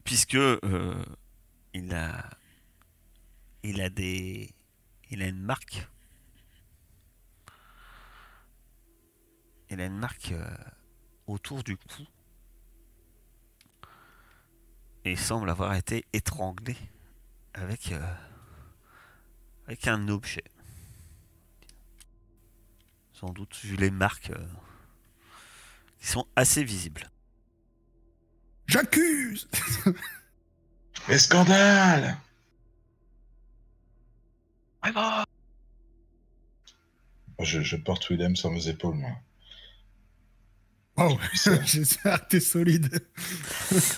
Puisque il a une marque. Il a une marque autour du cou. Et il semble avoir été étranglé avec un objet. Sans doute vu les marques qui sont assez visibles. J'accuse. Mais scandale! Je porte Willem sur mes épaules, moi. Wow, j'espère que t'es solide.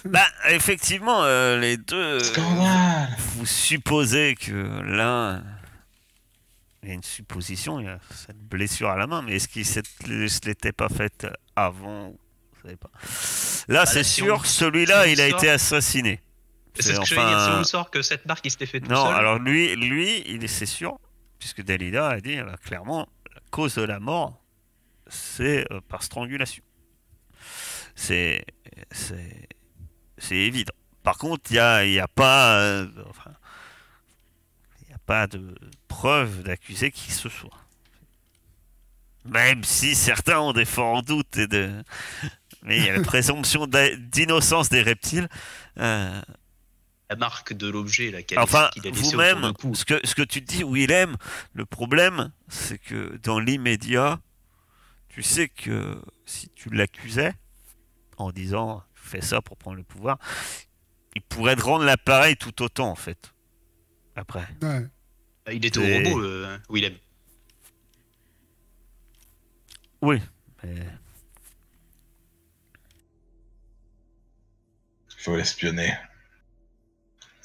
Bah, effectivement, les deux. Scandale! Vous supposez que l'un. Il y a une supposition, il y a cette blessure à la main, mais est-ce qu'il se l'était pas faite avant? Vous savez pas. Là, c'est sûr, celui-là, il a été assassiné. C'est ce que je veux dire, si on le sort que cette marque, il s'était fait tout Non, seul. alors c'est sûr, puisque Dalida a dit clairement, la cause de la mort, c'est par strangulation. C'est évident. Par contre, il y a pas, enfin, il y a pas de preuve d'accuser qui que ce soit. Même si certains ont des forts doutes mais il y a la présomption d'innocence des reptiles. La marque de l'objet, là, qu'il a laissé Vous-même, autour du cou. ce que tu te dis, Willem, le problème, c'est que dans l'immédiat, tu sais que si tu l'accusais, en disant fais ça pour prendre le pouvoir, il pourrait te rendre l'appareil tout autant, en fait. Après. Ouais. Il était au robot, Willem. Oui, mais... Il faut l'espionner.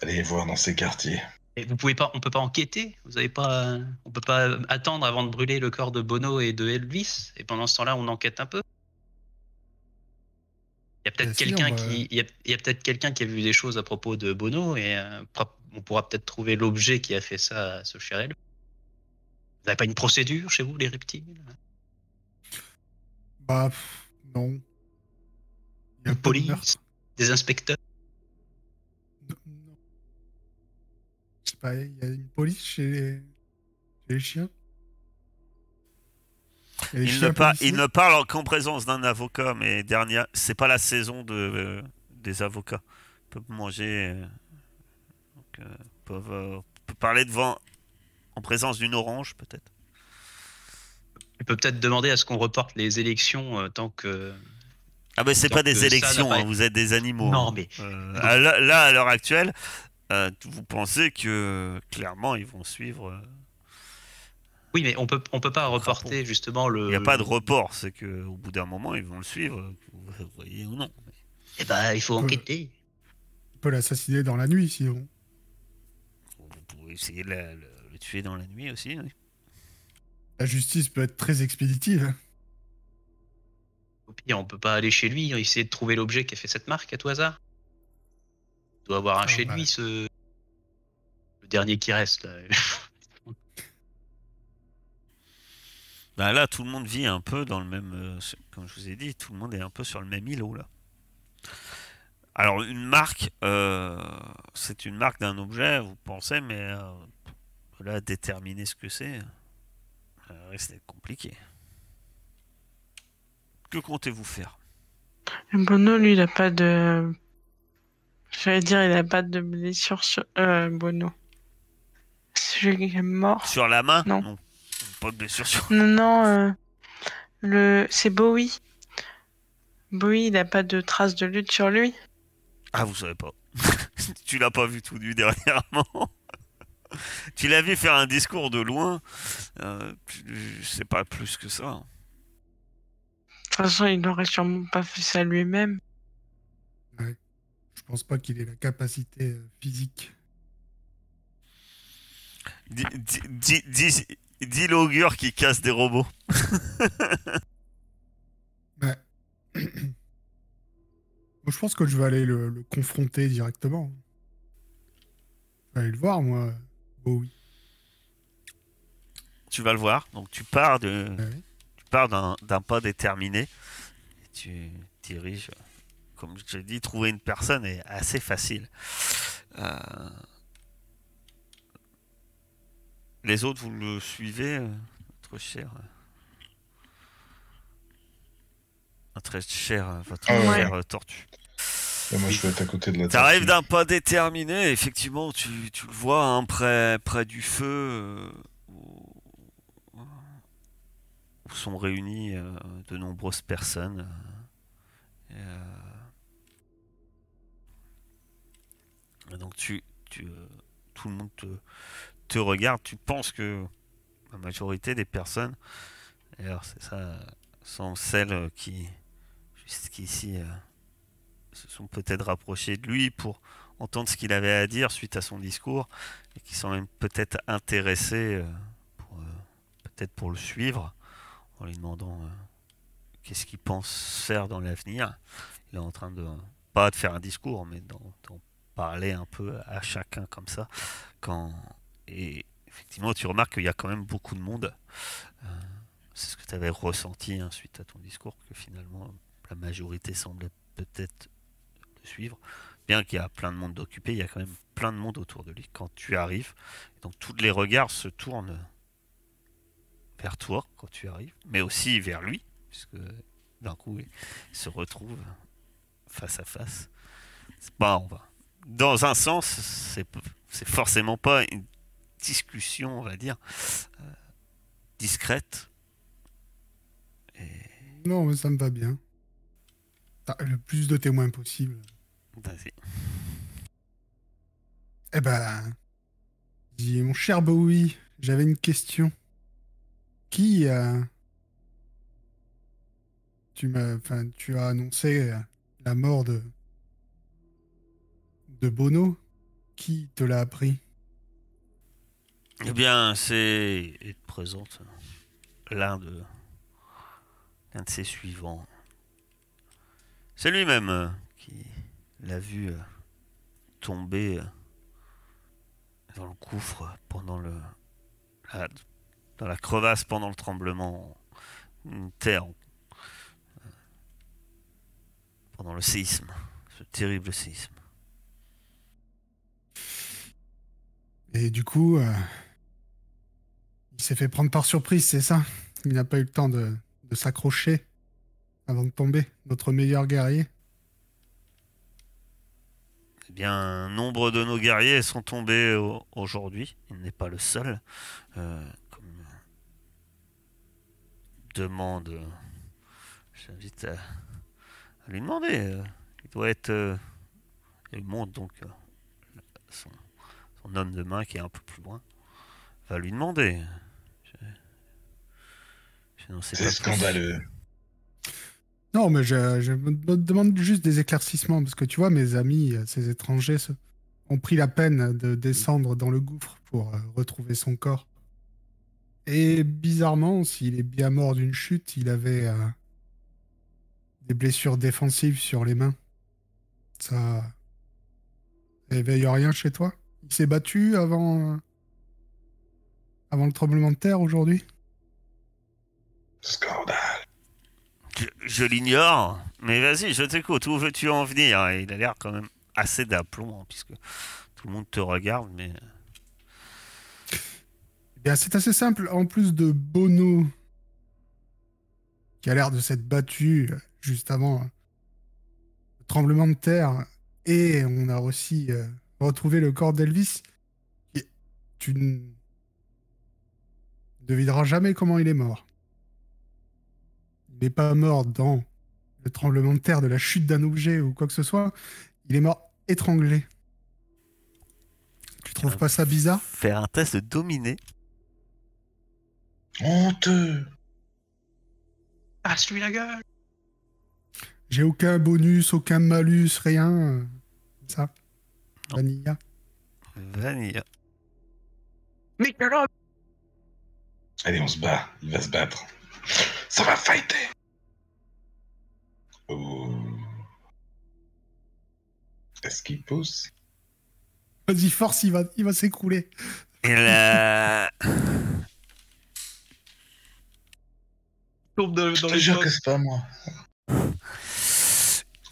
Allez voir dans ces quartiers. Et on peut pas enquêter. On peut pas attendre avant de brûler le corps de Bono et de Elvis. Et pendant ce temps-là, on enquête un peu. Il y a peut-être quelqu'un qui a vu des choses à propos de Bono et on pourra peut-être trouver l'objet qui a fait ça à ce cher Elvis. Vous n'avez pas une procédure chez vous, les reptiles? Bah, non. Il y a Une pas de meurtre. police? Des inspecteurs? Non. Je sais pas, il y a une police chez les chiens. Il y a des chiens policiers. Il ne parle qu'en présence d'un avocat, mais c'est pas la saison des avocats. Ils peuvent manger, peuvent parler devant, en présence d'une orange, peut-être. Il peut peut-être demander à ce qu'on reporte les élections tant que... Ah ben c'est pas des élections, hein, vous êtes des animaux. Non, hein. mais... Là, à l'heure actuelle, vous pensez que clairement ils vont suivre. Oui, mais on peut pas reporter justement le... Il n'y a pas de report, c'est qu'au bout d'un moment ils vont le suivre, que vous voyez ou non. Eh ben, il faut enquêter. On peut l'assassiner dans la nuit, sinon. Vous pouvez essayer de le tuer dans la nuit aussi. Oui. La justice peut être très expéditive. Hein. Au pire, on peut pas aller chez lui, essayer de trouver l'objet qui a fait cette marque à tout hasard. Il doit avoir un chez lui, le dernier qui reste. Là. Ben là, tout le monde vit un peu dans le même... comme je vous ai dit, tout le monde est un peu sur le même îlot, là. Alors, une marque, c'est une marque d'un objet, vous pensez, mais là, déterminer ce que c'est, reste compliqué. Que comptez-vous faire? Bono, lui, il a pas de... J'allais dire, il a pas de blessure sur... Bono. Celui qui est mort. Sur la main? Non. Pas de blessure sur... Non, c'est Bowie. Bowie, il a pas de traces de lutte sur lui. Ah, vous savez pas. Tu l'as pas vu tout nu dernièrement. Tu l'as vu faire un discours de loin. Je sais pas plus que ça. De toute façon, il n'aurait sûrement pas fait ça lui-même. Ouais. Je pense pas qu'il ait la capacité physique. Dis l'augure qui casse des robots. Ouais. Moi, je pense que je vais aller le confronter directement. Je vais aller le voir, moi. Oh oui. tu vas le voir. Donc tu pars Ouais. tu pars d'un pas déterminé. Et tu diriges. Comme je l'ai dit, trouver une personne est assez facile. Euh, les autres, vous le suivez, votre Ah ouais. cher tortue. Et moi, je vais être à côté de la T'arrives tortue. d'un pas déterminé, effectivement, tu le vois hein, près du feu où sont réunies de nombreuses personnes. Et donc tout le monde te regarde. Tu penses que la majorité des personnes, d'ailleurs c'est ça, sont celles qui jusqu'ici se sont peut-être rapprochées de lui pour entendre ce qu'il avait à dire suite à son discours et qui sont même peut-être intéressées peut-être pour le suivre en lui demandant qu'est-ce qu'il pense faire dans l'avenir. Il est en train de pas de faire un discours mais d'en parler un peu à chacun comme ça quand et effectivement tu remarques qu'il y a quand même beaucoup de monde. Euh, c'est ce que tu avais ressenti hein, suite à ton discours que finalement la majorité semblait peut-être le suivre. Bien qu'il y a plein de monde d'occupés, il y a quand même plein de monde autour de lui quand tu arrives. Donc tous les regards se tournent vers toi quand tu arrives, mais aussi vers lui, puisque d'un coup il se retrouve face à face. C'est pas, on va. Dans un sens, c'est forcément pas une discussion, on va dire, discrète. Et Non, mais ça me va bien. Le plus de témoins possible. vas-y. Eh ben, dis, mon cher Bowie, j'avais une question. Qui, tu as annoncé la mort de Bono. Qui te l'a appris? Eh bien, il te présente l'un de, l'un de ses suivants. C'est lui-même qui l'a vu tomber dans le gouffre la- dans la crevasse pendant le tremblement de terre, pendant le séisme, ce terrible séisme. Et du coup, il s'est fait prendre par surprise, c'est ça? Il n'a pas eu le temps de s'accrocher avant de tomber, notre meilleur guerrier. Eh bien, nombre de nos guerriers sont tombés aujourd'hui. Il n'est pas le seul. Comme demande, j'invite à lui demander. Il doit être. Il montre donc son, son homme de main qui est un peu plus loin. Va lui demander. Je n'en sais C'est pas plus. scandaleux. Non, mais je me demande juste des éclaircissements, parce que tu vois, mes amis, ces étrangers, ont pris la peine de descendre dans le gouffre pour retrouver son corps. Et bizarrement, s'il est bien mort d'une chute, il avait des blessures défensives sur les mains. Ça éveille rien chez toi? Il s'est battu avant le tremblement de terre aujourd'hui? Scandale. Je l'ignore, mais vas-y, je t'écoute. Où veux-tu en venir? Il a l'air quand même assez d'aplomb, hein, puisque tout le monde te regarde, mais Eh bien, c'est assez simple. En plus de Bono, qui a l'air de s'être battu juste avant le tremblement de terre, et on a aussi retrouvé le corps d'Elvis, et tu ne devineras jamais comment il est mort. Il n'est pas mort dans le tremblement de terre, de la chute d'un objet ou quoi que ce soit. Il est mort étranglé. Tu trouves pas ça bizarre? faire un test de dominer. Honteux. Passe-lui la gueule. J'ai aucun bonus, aucun malus, rien. Ça. Non. Vanilla. Vanilla. Mais quel homme! Allez, on se bat. Il va se battre. Ça va fighter. Oh. Est-ce qu'il pousse? Vas-y, force, il va s'écrouler. Et là, tombe dans Je te les jure pommes. que c'est pas moi.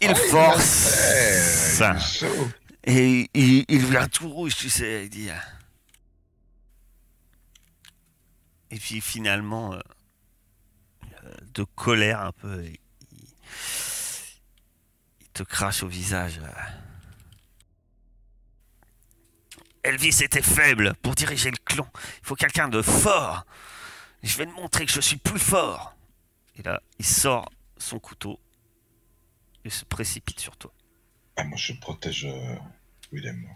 Il Oh, force. il est chaud. Et il vient tout rouge, tu sais, il dit. Et puis finalement, de colère un peu, il te crache au visage. Elvis était faible pour diriger le clan. Il faut quelqu'un de fort. Je vais te montrer que je suis plus fort. Et là, il sort son couteau et se précipite sur toi. Ah, moi, je protège Willem.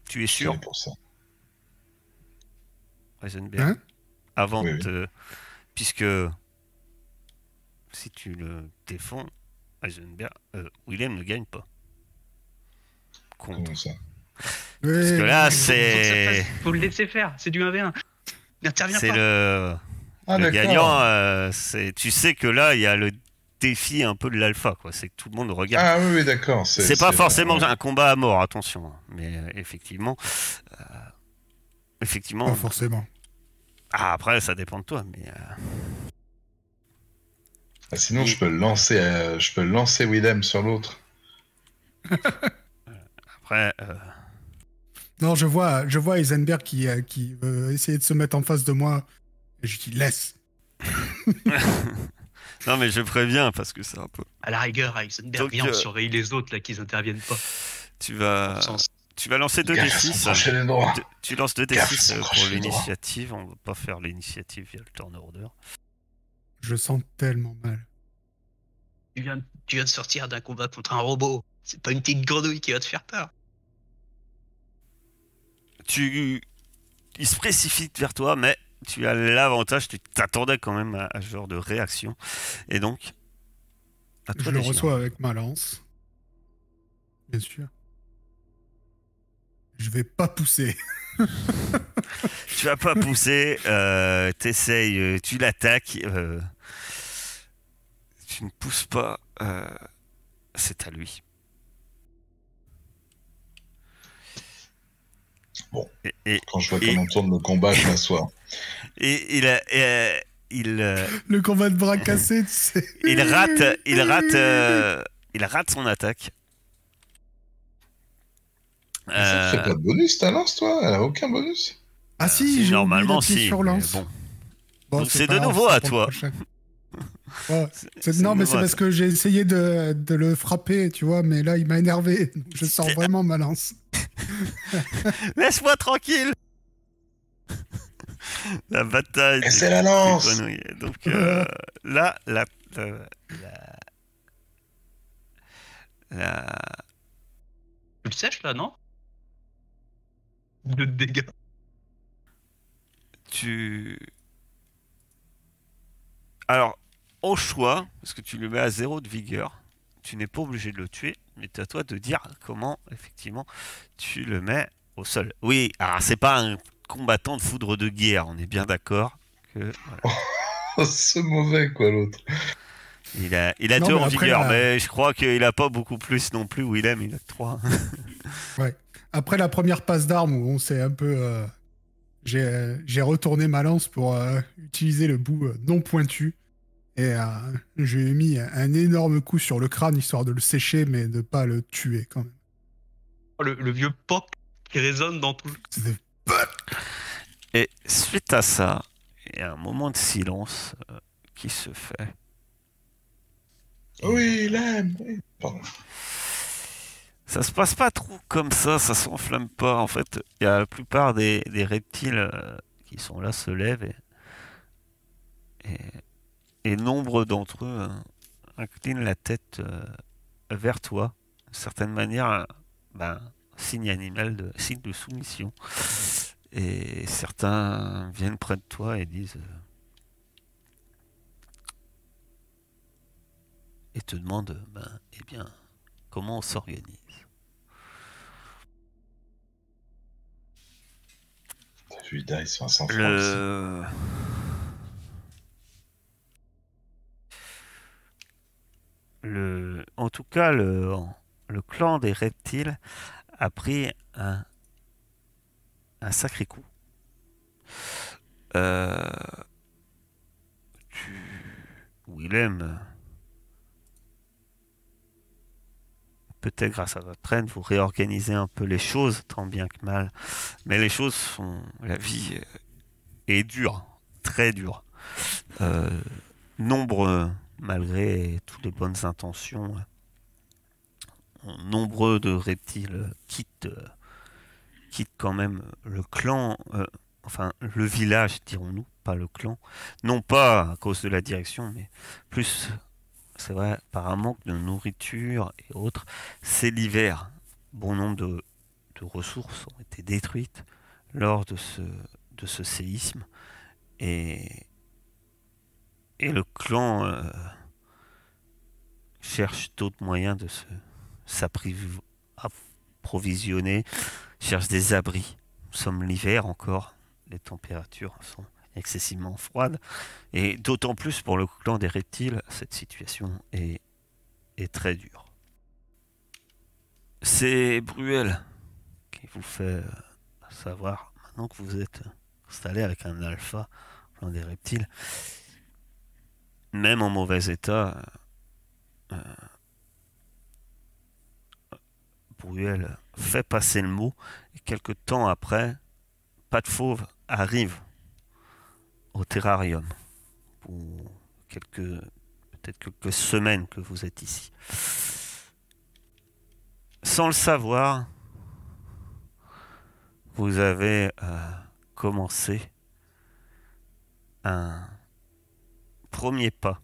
Tu es Je sûr, suis pour ça. Heisenberg, Hein? avant Oui, de te... Puisque si tu le défends, Heisenberg, Willem ne gagne pas. Contre. Comment ça? Parce que là, Oui. c'est... Faut le laisser faire, c'est du 1v1. Il n'intervient C'est pas. le... Ah, le d'accord. gagnant, tu sais que là, il y a le défi un peu de l'alpha, quoi. C'est que tout le monde regarde. Ah oui, oui, d'accord. C'est pas forcément ouais. un combat à mort, attention. Hein. Mais euh, Pas effectivement. forcément. Ah, après, ça dépend de toi, mais Ah, sinon, je peux le lancer Willem sur l'autre. après, Non, je vois Heisenberg qui veut essayer de se mettre en face de moi. Et je dis laisse. non, mais je préviens parce que c'est un peu. À la rigueur, Heisenberg, Donc, viens, on surveille les autres là qu'ils interviennent pas. Tu vas, Sens. tu vas lancer Gaffe à son 2d6. crochet des droits. Tu lances Gaffe à 2d6 son pour crochet droit. l'initiative. On va pas faire l'initiative via le turn order. Je sens tellement mal. Tu viens de sortir d'un combat contre un robot. C'est pas une petite grenouille qui va te faire peur. Il se précipite vers toi, mais tu as l'avantage, tu t'attendais quand même à ce genre de réaction. Et donc, à toi Je le d'agir. reçois avec ma lance. Bien sûr. Je vais pas pousser. Tu vas pas pousser, t'essayes, tu l'attaques, tu ne pousses pas, c'est à lui. Bon. Et Quand je vois et- comment tourne le combat, je m'assois. il, Le combat de bras cassé, tu sais. il rate son attaque. Ça fait pas de bonus ta lance, toi? Elle a aucun bonus? Ah si, j'ai normalement oublié d'appuyer si, sur mais lance. bon. Bon, Donc c'est pas de grave, nouveau c'est à pour le toi. prochain. Ouais, C'est non, de mais nouveau c'est à parce toi. que j'ai essayé de le frapper, tu vois, mais là, il m'a énervé. Donc, je sors vraiment ma lance. Laisse-moi tranquille. La bataille. Et c'est la lance! des grenouilles. Donc là, la- Tu le sèches là, non? De dégâts. tu. Alors, au choix, parce que tu le mets à 0 de vigueur, tu n'es pas obligé de le tuer, mais c'est à toi de dire comment, effectivement, tu le mets au sol. Oui, alors c'est pas un combattant de foudre de guerre, on est bien d'accord que voilà. Oh, c'est mauvais, quoi, l'autre. Il a Non, 2 mais en après, vigueur, là- mais je crois qu'il a pas beaucoup plus non plus. Willem, il a que 3. Ouais. Après la première passe d'armes où on s'est un peu... j'ai retourné ma lance pour utiliser le bout non pointu. Et je lui ai mis un énorme coup sur le crâne, histoire de le sécher, mais de pas le tuer, quand même. Oh, le vieux pop qui résonne dans tout. C'était- Et suite à ça, il y a un moment de silence qui se fait. Et Oui, l'aime. Oui. Pardon. ça se passe pas trop comme ça s'enflamme pas. En fait, il y a la plupart des reptiles qui sont là se lèvent et nombre d'entre eux inclinent la tête vers toi. D'une certaine manière, signe de soumission. Et certains viennent près de toi et disent et te demandent, eh bien, comment on s'organise. T'as vu Dice 500 francs ici. En tout cas, le clan des reptiles a pris un sacré coup. Euh, tu- Zulem, peut-être grâce à votre aide, vous réorganisez un peu les choses, tant bien que mal. Mais les choses sont... La vie est dure, très dure. Nombreux, malgré toutes les bonnes intentions, nombreux de reptiles quittent quand même le clan, enfin le village, dirons-nous, pas le clan. Non pas à cause de la direction, mais plus, c'est vrai, par un manque de nourriture et autres. C'est l'hiver. Bon nombre de ressources ont été détruites lors de ce séisme. Et le clan cherche d'autres moyens de s'approvisionner, cherche des abris. Nous sommes l'hiver encore, les températures sont excessivement froides, et d'autant plus pour le clan des reptiles, cette situation est très dure. C'est Bruel qui vous fait savoir, maintenant que vous êtes installé avec un alpha, clan des reptiles, même en mauvais état, Bruel fait passer le mot, et quelques temps après, Pas de Fauve arrive au terrarium pour peut-être quelques semaines que vous êtes ici. Sans le savoir, vous avez commencé un premier pas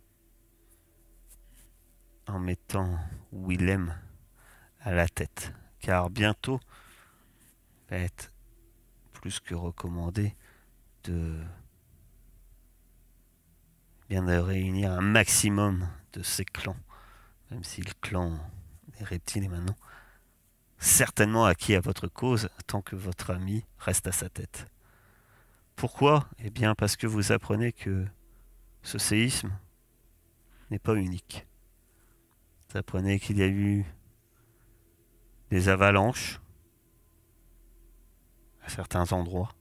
en mettant Willem à la tête, car bientôt va être plus que recommandé de réunir un maximum de ces clans, même si le clan des reptiles est maintenant certainement acquis à votre cause tant que votre ami reste à sa tête. Pourquoi? Eh bien parce que vous apprenez que ce séisme n'est pas unique. Vous apprenez qu'il y a eu des avalanches à certains endroits,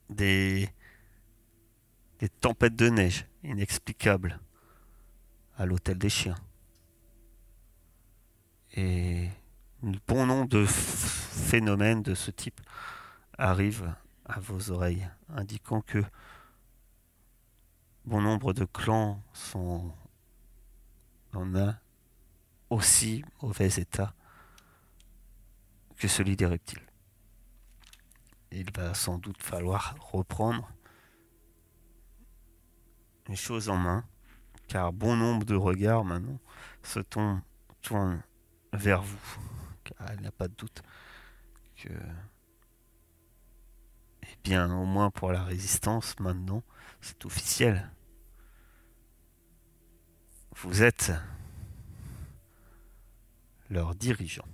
des tempêtes de neige inexplicables à l'hôtel des chiens. Et un bon nombre de phénomènes de ce type arrivent à vos oreilles, indiquant que bon nombre de clans sont en un aussi mauvais état que celui des reptiles. Il va sans doute falloir reprendre les choses en main, car bon nombre de regards maintenant se tournent vers vous, car il n'y a pas de doute que, eh bien, au moins pour la résistance, maintenant, c'est officiel. Vous êtes leur dirigeant.